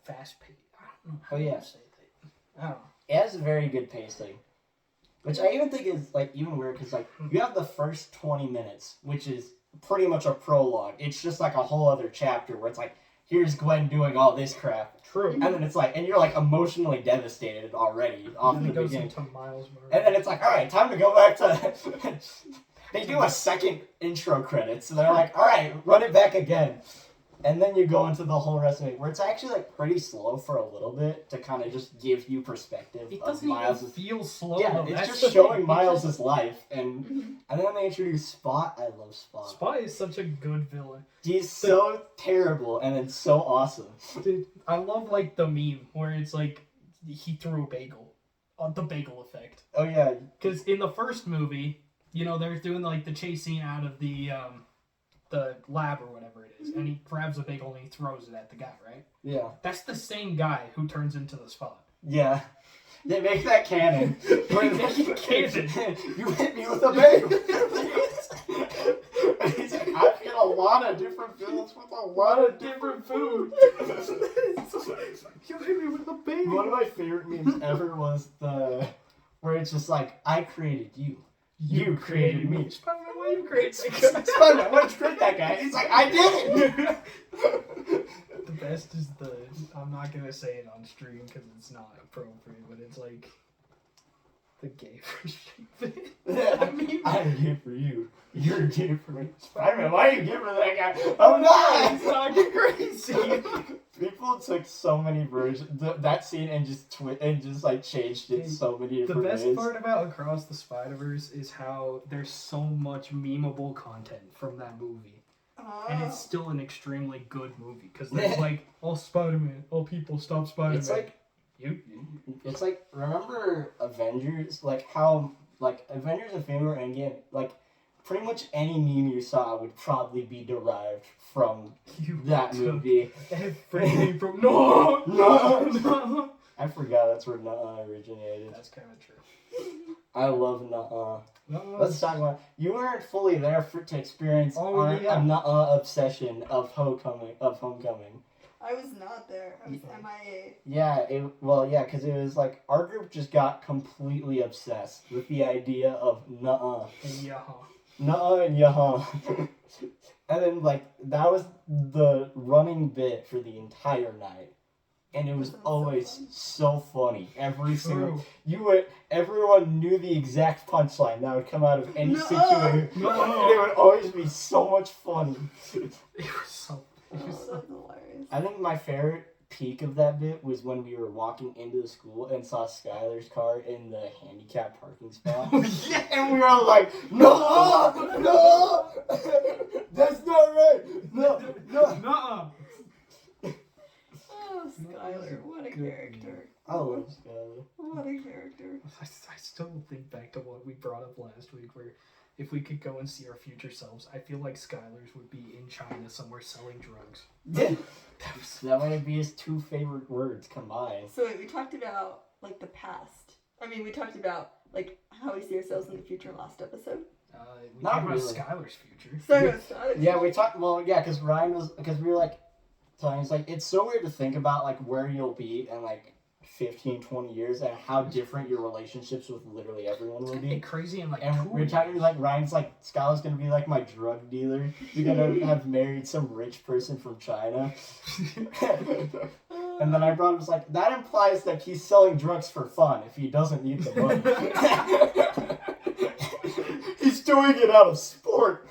fast paced. I don't know how to say that. I don't know. It has a very good pacing, which I even think is like even weird because like you have the first 20 minutes, which is pretty much a prologue. It's just like a whole other chapter where it's like, here's Gwen doing all this crap. True. And then it's like, and you're like emotionally devastated already off the goes beginning. Into Miles Morales. And then it's like, all right, time to go back to. They do a second intro credits, and they're like, all right, run it back again. And then you go into the whole rest of it, where it's actually like pretty slow for a little bit to kind of just give you perspective. It of doesn't Miles' even feel slow. Yeah, though. it's That's just showing Miles' life, and then they introduce Spot. I love Spot. Spot is such a good villain. He's so terrible, and it's so awesome. Dude, I love like the meme where it's like he threw a bagel, the bagel effect. Oh yeah, because in the first movie, you know, they're doing like the chase scene out of the lab or whatever it is, and he grabs a bagel and he throws it at the guy, right? Yeah. That's the same guy who turns into the Spot. Yeah. They make that canon. Canon. You hit me with a bagel. And he's like, I've hit a lot of different villains with a lot of different food. You hit me with a bagel. One of my favorite memes ever was where it's just like, I created you. You created me. Spider-Man, why you create that guy? Spider-Man, why'd you create that guy? He's like, I did it! The best is I'm not going to say it on stream because it's not appropriate, but it's like the gay version. I mean, I'm gay for you. You're gay for me. Spider-Man, why are you gay for that guy? I'm not! It's not crazy! People took so many versions, that scene, and just like changed it so many different ways. The best part about Across the Spider-Verse is how there's so much memeable content from that movie. And it's still an extremely good movie because there's like, all Spider-Man, all people stop Spider-Man. It's like, it's like, remember Avengers? Like how, like Avengers Infinity War Endgame, like pretty much any meme you saw would probably be derived from that movie. Everything from no. I forgot that's where Nuh-uh originated. That's kind of true. I love Nuh-uh. Let's talk about. You weren't fully there to experience our Nuh-uh obsession of Homecoming. I was not there. I was MIA. Yeah, because it was like our group just got completely obsessed with the idea of Nuh-uh. Nuh-uh and yaha. And then like that was the running bit for the entire night. And it was always so funny. Every single everyone knew the exact punchline that would come out of any situation. And it would always be so much fun. It was so hilarious. I think my favorite peak of that bit was when we were walking into the school and saw Skylar's car in the handicapped parking spot. And we were like, no, that's not right. No. Oh, Skylar, what a character. I love Skylar. What a character. I still think back to what we brought up last week where if we could go and see our future selves, I feel like Skylar's would be in China somewhere selling drugs. Yeah. That might be his two favorite words combined. So wait, we talked about like the past. I mean, we talked about like how we see ourselves in the future last episode. We talked about Skylar's future. Yeah, we talked. Well, yeah, because we were like, telling us like it's so weird to think about like where you'll be in like 15, 20 years and how different your relationships with literally everyone will be. Crazy and like. And we're talking like Ryan's like Skylar's gonna be like my drug dealer. You're gonna have married some rich person from China. And then I brought him was like that implies that he's selling drugs for fun if he doesn't need the money. He's doing it out of sport.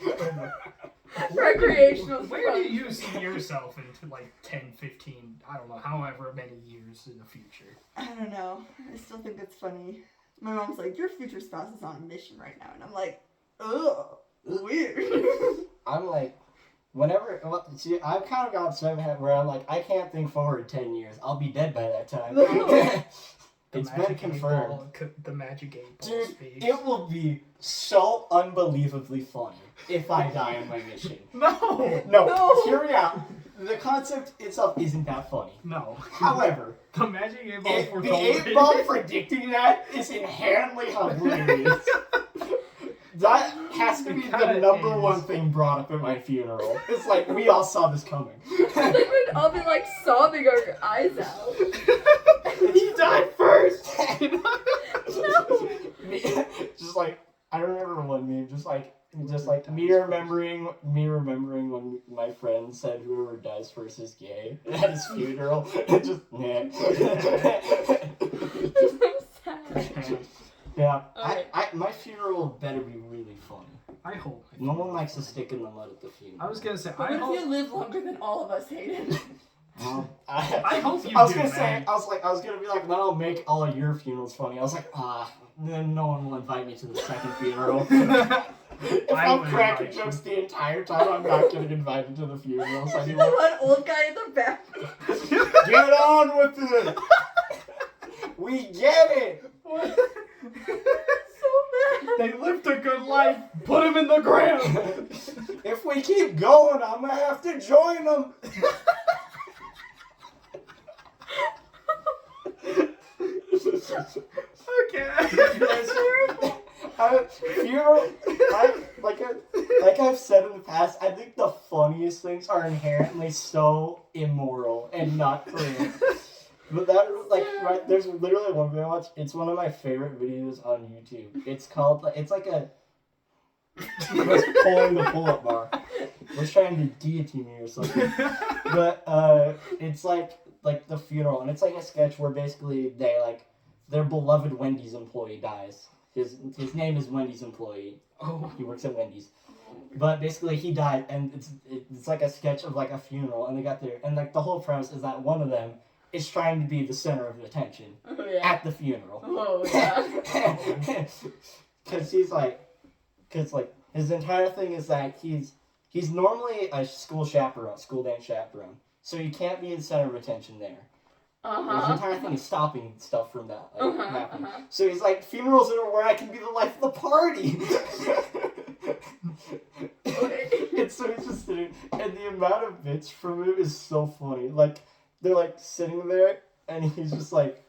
Recreational. Where do you see yourself in like 10, 15, I don't know, however many years in the future? I don't know. I still think it's funny. My mom's like, your future spouse is on a mission right now. And I'm like, ugh, weird. I'm like, see, I've kind of got so ahead where I'm like, I can't think forward 10 years. I'll be dead by that time. It's been Magic confirmed. 8 Ball, the Magic 8 Ball Dude, speech. it will be so unbelievably funny if I die on my mission. No! No, hear me out. The concept itself isn't that funny. No. However, The Magic 8 Ball the foretold 8 Ball predicting that is inherently hilarious. That has to be the Kinda number is. one thing brought up at my funeral. It's like, we all saw this coming. Like we'd all be like sobbing our eyes out. He died first! No. Just like, I remember one meme, just like me remembering when my friend said whoever dies first is gay at his funeral. Just nah. I'm so sad. Yeah, Okay. my funeral better be really funny. I hope. No one likes to stick in the mud at the funeral. I was gonna say, But I what if you hope. live longer than all of us, Hayden? Well, I hope you I was do, gonna say, man. I was gonna be like, then I'll make all of your funerals funny. I was like, then no one will invite me to the second funeral. If I I'm would cracking invite you. jokes the entire time, I'm not getting invited to the funerals The anymore. one old guy in the back. Get on with it! We get it! So bad. They lived a good life. Put him in the ground. If we keep going, I'm gonna have to join them. Okay. Funeral, like I've said in the past, I think the funniest things are inherently so immoral and not correct. But that, like, right, there's literally one video I watch. It's one of my favorite videos on YouTube. It's called, it's like a, was pulling the pull-up bar. Was trying to guillotine me or something. But it's like the funeral, and it's like a sketch where basically they their beloved Wendy's employee dies. His name is Wendy's employee. Oh. He works at Wendy's. But basically he died, and it's like a sketch of like a funeral, and they got there, and like the whole premise is that one of them is trying to be the center of attention Oh yeah. at the funeral. Oh yeah. Because his entire thing is that he's normally a school dance chaperone, so he can't be the center of attention there. His entire thing is stopping stuff from that happening. So he's like, funerals are where I can be the life of the party. And so he's just sitting, and the amount of bits from it is so funny. Like, they're like sitting there, and he's just like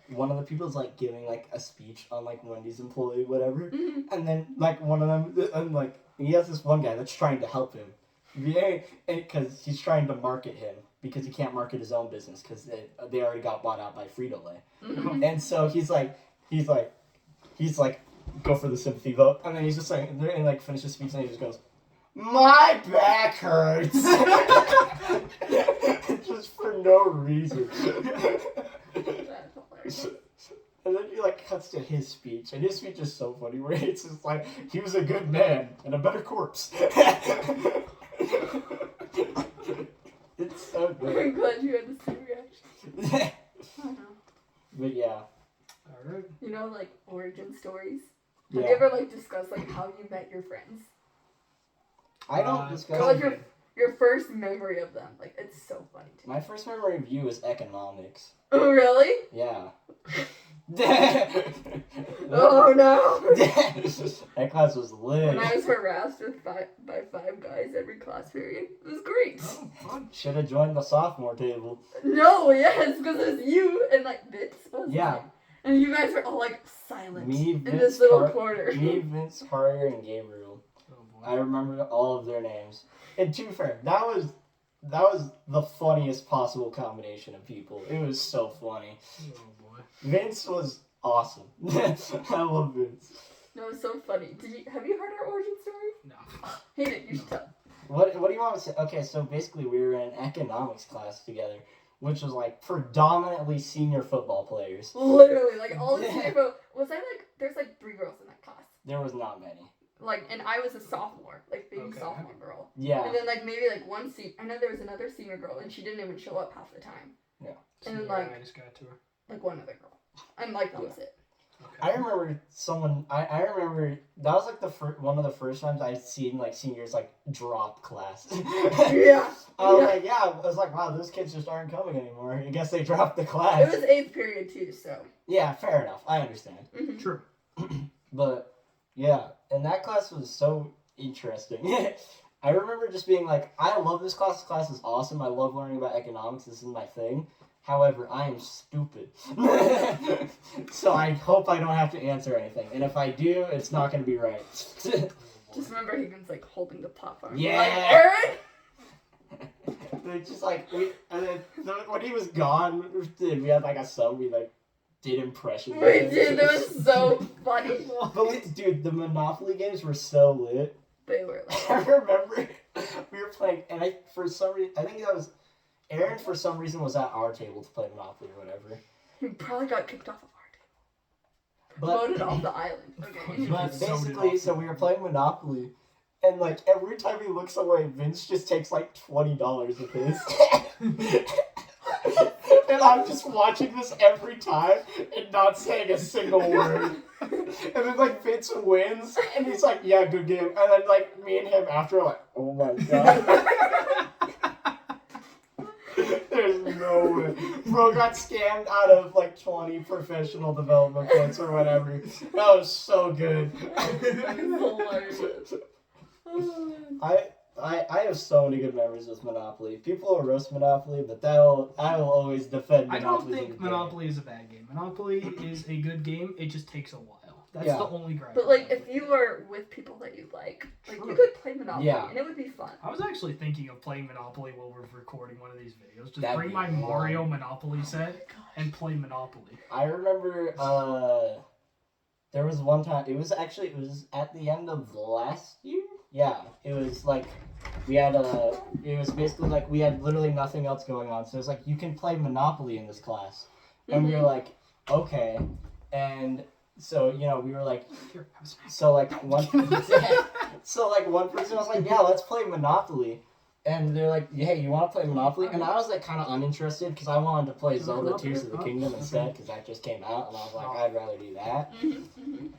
one of the people's like giving like a speech on like Wendy's employee, whatever. And then like one of them, and like he has this one guy that's trying to help him. Yeah, because he's trying to market him because he can't market his own business because they already got bought out by Frito-Lay. And so he's like, go for the sympathy vote, and then he's just like, and like finish his speech, and he just goes, "My back hurts," just for no reason. That's hilarious. And then he like cuts to his speech, and his speech is so funny, where it's just like, he was a good man and a better corpse. It's so I'm good. glad you had the same reaction. I know. But yeah, Alright. You know, like origin stories. Have yeah. you ever like discussed like how you met your friends? I don't discuss. Or, like your first memory of them. Like it's so funny to me. My first memory of you is economics. Oh really? Yeah. Oh no. That class was lit. When I was harassed by five guys every class period, it was great. Oh, fun. Should have joined the sophomore table. No, yes, because it was you and like Bits. What was his Yeah. name? And you guys were all like silent Me, in Vince, this little corner. Me, Vince, Carter, and Gabriel. Oh, I boy. remember all of their names. And to be fair, that was the funniest possible combination of people. It was so funny. Oh, boy. Vince was awesome. I love Vince. No, it's so funny. Have you heard our origin story? No. Hayden, you should tell. What do you want to say? Okay, so basically we were in economics class together, which was like predominantly senior football players. Literally, like all the people. Was I like? There's like 3 girls in that class. There was not many. Like, and I was a sophomore, like baby Okay. sophomore girl. Yeah. And then like maybe like one I know there was another senior girl, and she didn't even show up half the time. And then, Yeah, like- I just got to her. Like one other girl, and like that was it. I remember someone. I remember that was like one of the first times I'd seen like seniors like drop class. Yeah. I was like, I was like, wow, those kids just aren't coming anymore. I guess they dropped the class. It was 8th period too, so. Yeah, fair enough. I understand. Mhm. True. But yeah, and that class was so interesting. I remember just being like, I love this class. This class is awesome. I love learning about economics. This is my thing. However, I am stupid. So I hope I don't have to answer anything. And if I do, it's not going to be right. Just remember Higgins like holding the platform. Yeah. Like, Aaron! It's just like, and then when he was gone, we had like a sub, we like did impressions. We did. It was so funny. But dude, the Monopoly games were so lit. They were like. I remember we were playing, and I think that was Aaron. For some reason, was at our table to play Monopoly or whatever. He probably got kicked off of our But table. Voted off the island. Okay. but So basically, did so we were playing Monopoly, and like every time he looks away, Vince just takes like $20 of his. And I'm just watching this every time and not saying a single word. And then like Vince wins, and he's like, "Yeah, good game." And then like me and him after, are like, "Oh my god." There's no way. Bro got scammed out of like 20 professional development points or whatever. That was so good. Hilarious. I have so many good memories with Monopoly. People will roast Monopoly, but I will always defend I Monopoly. don't think Monopoly is a bad game. Monopoly is a good game. It just takes a while. That's Yeah. the only gripe. But like, if you are with people that you like you True. could play Monopoly Yeah. and it would be fun. I was actually thinking of playing Monopoly while we're recording one of these videos. Just That'd bring be my fun. Mario Monopoly set and play Monopoly. I remember there was one time, it was at the end of last year? Yeah, it was like, it was basically like we had literally nothing else going on, so it was like, you can play Monopoly in this class. And we were like, okay, and so, we were like, Here, have a snack. so like one person was like, yeah, let's play Monopoly. And they're like, hey, you want to play Monopoly? And I was like kind of uninterested because I wanted to play Zelda Tears of the Kingdom instead because that just came out. And I was like, I'd rather do that.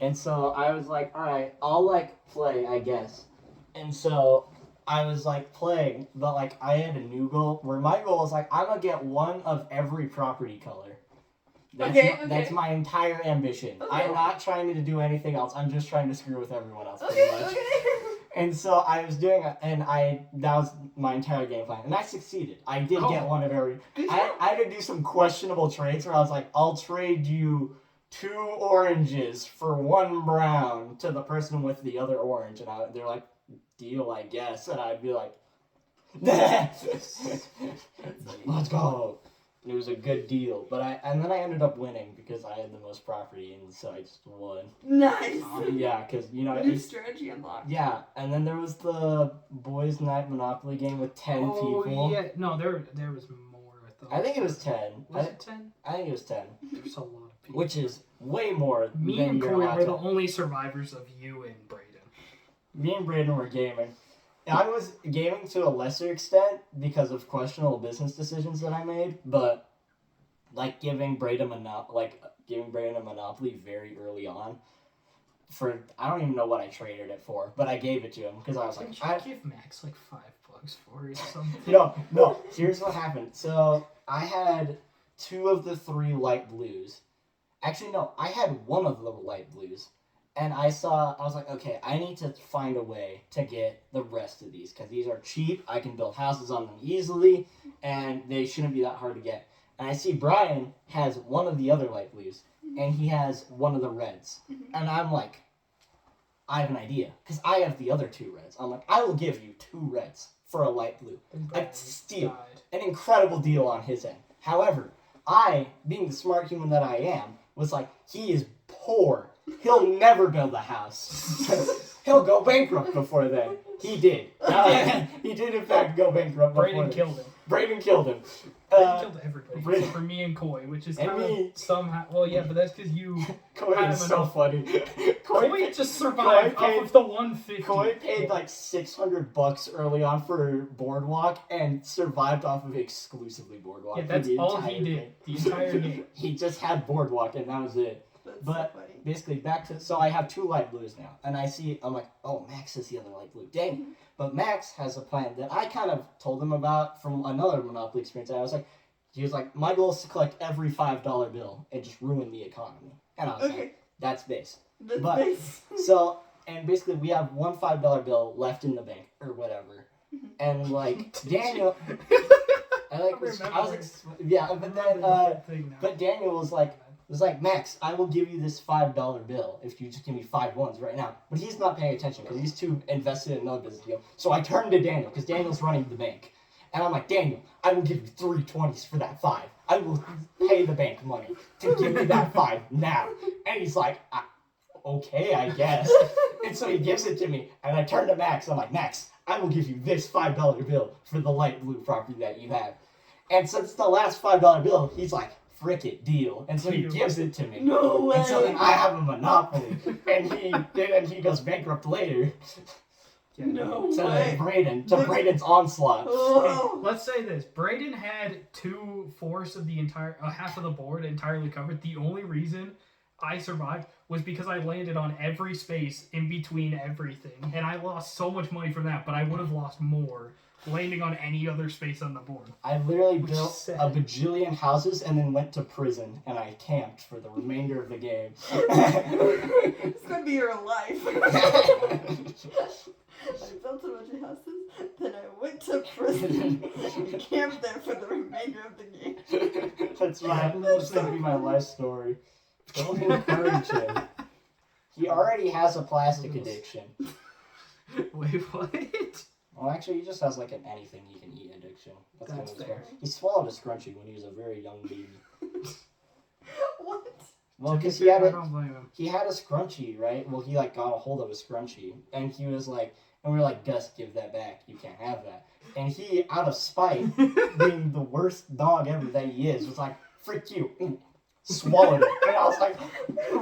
And so I was like, all right, I'll like play, I guess. And so I was like playing, but like I had a new goal where my goal was like, I'm going to get one of every property color. That's my entire ambition. Okay. I'm not trying to do anything else. I'm just trying to screw with everyone else. Okay, Pretty much. okay. And so I was doing it, and that was my entire game plan. And I succeeded. I did get one of every. I had to do some questionable trades where I was like, I'll trade you 2 oranges for 1 brown to the person with the other orange. And they're like, deal, I guess. And I'd be like, let's go. It was a good deal, and then I ended up winning because I had the most property, and so I just won. Nice. Yeah, because New strategy unlocked. yeah, and then there was the boys' night Monopoly game with 10 people. Oh yeah, no, there was more. I think it was 10. Was it 10? I think it was 10, There's a lot of people. which is way more. Me than and you're Corey allowed were the to- only survivors of you and Brayden. Me and Braden were gaming. I was gaming to a lesser extent because of questionable business decisions that I made, but like giving Braden a Monopoly very early on. For I don't even know what I traded it for, but I gave it to him because I was like, Didn't you give Max like $5 for it or something? no. Here's what happened. So I had 2 of the 3 light blues. Actually, no, I had 1 of the light blues. And I was like, okay, I need to find a way to get the rest of these because these are cheap. I can build houses on them easily, and they shouldn't be that hard to get. And I see Brian has 1 of the other light blues, and he has 1 of the reds. And I'm like, I have an idea because I have the other 2 reds. I'm like, I will give you 2 reds for a light blue. A steal. An incredible deal on his end. However, I, being the smart human that I am, was like, he is poor. He'll never build a house. He'll go bankrupt before then. He did. He did, in fact, go bankrupt before Brayden then. killed him. Brayden killed him. Brayden killed everybody Brayden- except for me and Coy, which is And kind me. of somehow. Well, yeah, but that's because you. Coy Had is him so enough. funny. Coy just survived Coy paid- off of the 150. Coy paid like $600 early on for Boardwalk and survived off of exclusively Boardwalk. Yeah, for that's the all entire he did. thing. The entire game. He just had Boardwalk and that was it. But so funny. basically, back to so I have 2 light blues now, and I'm like, oh, Max is the other light blue. Dang. But Max has a plan that I kind of told him about from another Monopoly experience. He was like, my goal is to collect every $5 bill and just ruin the economy. And I was Okay. like, that's base. That's but- base. So, and basically, we have one $5 bill left in the bank or whatever. And like Daniel, yeah, but then but Daniel was like, Max, I will give you this $5 bill if you just give me 5 ones right now. But he's not paying attention because he's too invested in another business deal. So I turned to Daniel because Daniel's running the bank. And I'm like, Daniel, I will give you 3 20s for that 5. I will pay the bank money to give me that 5 now. And he's like, okay, I guess. And so he gives it to me. And I turn to Max. I'm like, Max, I will give you this $5 bill for the light blue property that you have. And since the last $5 bill, he's like, frick it, deal. And so he gives it to me. No way. And so then I have a monopoly. And he goes bankrupt later. No To way. Braden's onslaught. Oh. Let's say this: Braden had 2/4 of the entire half of the board entirely covered. The only reason I survived was because I landed on every space in between everything, and I lost so much money from that. But I would have lost more landing on any other space on the board. I literally Which is built sad. a bajillion houses and then went to prison and I camped for the remainder of the game. It's gonna be your life. I built a bunch of houses, then I went to prison and camped there for the remainder of the game. That's gonna be my life story. Don't encourage him. He already has a plastic addiction. Wait, what? Well, actually, he just has like an anything you can eat addiction. That's kind of his fair. problem. He swallowed a scrunchie when he was a very young baby. What? Well, To be because fair, I don't blame him. he had a scrunchie, right? Well, he like got a hold of a scrunchie, and he was like, and we were like, Gus, give that back. You can't have that. And he, out of spite, being the worst dog ever that he is, was like, frick you. Swallowed it. And I was like,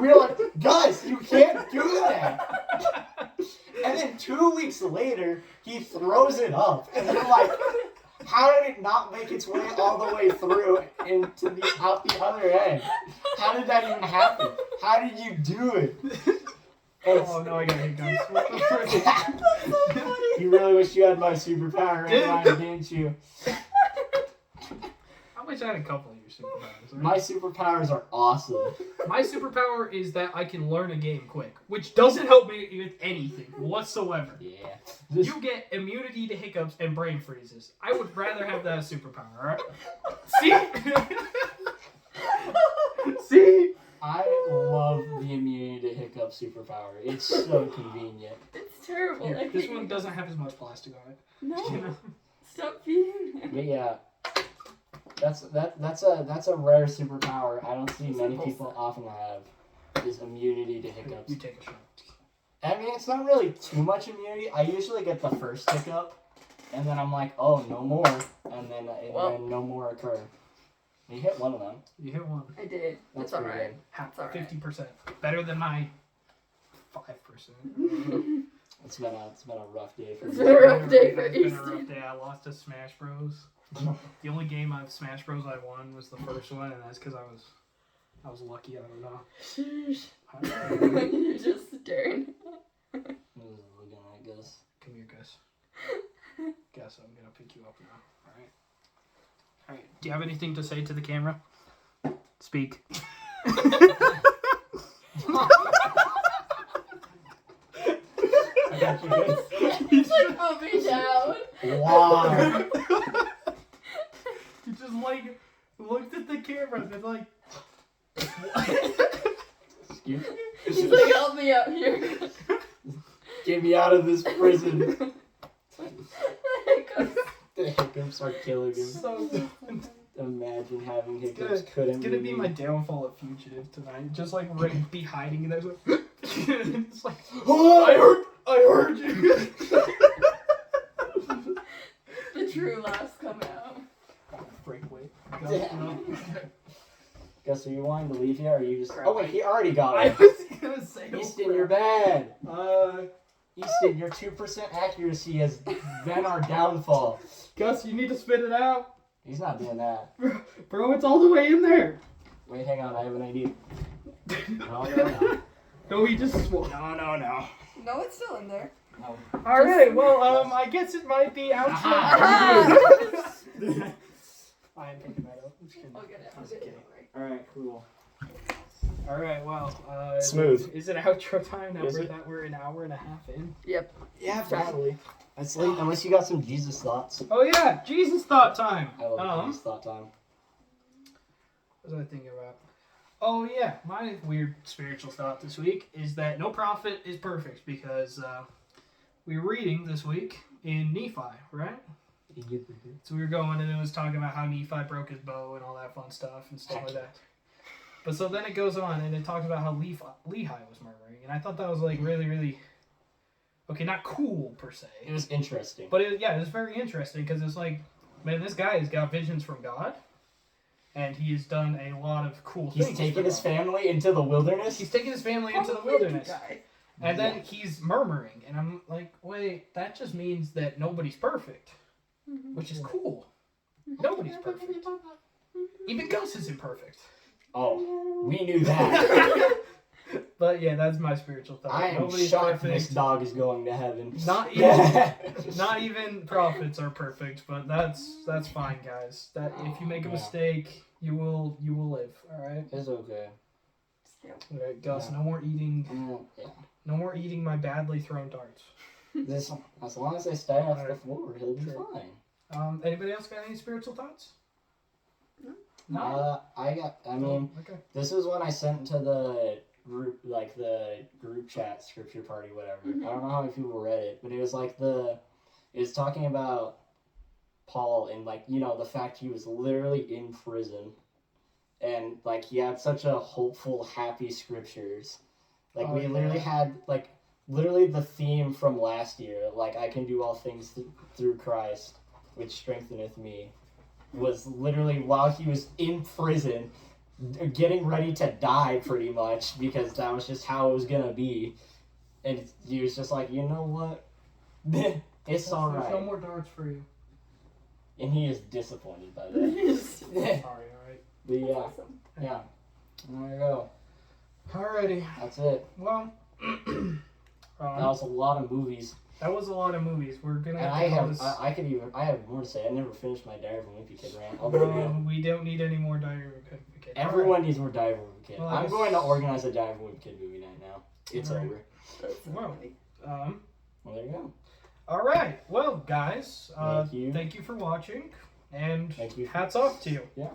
we were like, Gus, you can't do that. And then 2 weeks later, he throws it up. And we're like, how did it not make its way all the way through into out the other end? How did that even happen? How did you do it? Oh no, I got hiccups. What the frick? That's so funny. You really wish you had my superpower right now, didn't you? I wish I had a couple of your superpowers. Right? My superpowers are awesome. My superpower is that I can learn a game quick, which doesn't help me with anything whatsoever. Yeah. You get immunity to hiccups and brain freezes. I would rather have that superpower, alright? See? See? I love the immunity to hiccup superpower. It's so convenient. It's terrible. Here, I this hate one it. doesn't have as much plastic on it. No. You know? Stop feeding him. But yeah, that's a rare superpower. I don't see many people often have is immunity to hiccups. You take a shot. I mean, it's not really too much immunity. I usually get the first hiccup, and then I'm like, oh, no more, and then no more occur. You hit one of them. You hit one. I did. That's It's alright. Half, It's alright. 50%. Better than my 5%. It's been a rough day for It's me. been a rough day for It's been a Easton. rough day. I lost to Smash Bros. The only game of Smash Bros I won was the first one, and that's because I was lucky. I don't know. Sheesh. I don't know. You're just staring. Looking at Gus. Come here, Gus. Gus, I'm gonna pick you up now. All right. All right. Do you have anything to say to the camera? Speak. I got you, Gus. He's like, put me down. Wow. You just like looked at the camera and then like. Excuse me. He's like, help me out here. Get me out of this prison. Hiccups. The hiccups are killing him. So Imagine having hiccups It's couldn't gonna be me. my downfall of Fugitive tonight. Just like right, be hiding and there's like, it's like, Oh, I heard you. The true laughs come out. Breakaway. Gus, are you wanting to leave here, or are you just? Crap. Oh wait, he already got I it. was gonna say. Easton, you're bad. Easton, your 2% accuracy has been our downfall. Gus, you need to spit it out, He's not doing that. bro. It's all the way in there. Wait, hang on, I have an idea. No. No, he just swore. No. No, it's still in there. No. All right. Well, I guess it might be outro. I am picking that up. I'm just kidding. I'll get it. I'm just kidding. All right, cool. All right. Well. Smooth. Is it outro time now? Is it? We're an hour and a half in. Yep. Yeah, probably. That's late, unless you got some Jesus thoughts. Oh yeah, Jesus thought time. I love Jesus thought time. What was I thinking about? Oh yeah, my weird spiritual thought this week is that no prophet is perfect because we were reading this week in Nephi, right? So we were going and it was talking about how Nephi broke his bow and all that fun stuff and stuff like that. But so then it goes on and it talks about how Lehi was murmuring, and I thought that was like really, really, okay, not cool per se. It was interesting. But it was very interesting because it's like, man, this guy has got visions from God. And he has done a lot of cool things. He's taken his family into the wilderness? He's taken his family into the wilderness. And then he's murmuring. And I'm like, wait, that just means that nobody's perfect. Which is cool. Nobody's perfect. Even Gus isn't perfect. Oh, we knew that. But yeah, that's my spiritual thought. I am Nobody's shocked perfect. this dog is going to heaven. Not even prophets are perfect, but that's fine, guys. That if you make a mistake, you will live. All right. It's okay. All right, Gus. No more eating. Yeah. No more eating my badly thrown darts. As long as they stay off the floor, he'll be Sure. fine. Anybody else got any spiritual thoughts? No. I mean, Okay. this was when I sent to the group, like the group chat scripture party, whatever. I don't know how many people read it, but it was like it was talking about Paul and like, you know, the fact he was literally in prison and like he had such a hopeful, happy scriptures. Like we literally had like literally the theme from last year, like I can do all things through Christ, which strengtheneth me, was literally while he was in prison, getting ready to die pretty much, because that was just how it was gonna be. And he was just like, you know what? It's alright. There's no more darts for you. And he is disappointed by that. Sorry, alright. But yeah, Awesome. yeah. There you go. Alrighty. That's it. Well, That was a lot of movies. that was a lot of movies. We're gonna And have to call this. I have more to say. I never finished my Diary of a Wimpy Kid rant. I'll do it again. We don't need any more Diary of a Wimpy Kid. Everyone needs more Diary of a Wimpy Kid. Well, I I'm guess- going to organize a Diary of a Wimpy Kid movie night now. It's Alright. over. Well, Well, there you go. all right. Well, guys, Thank you. thank you for watching, and Thank you. hats off to you. Yeah.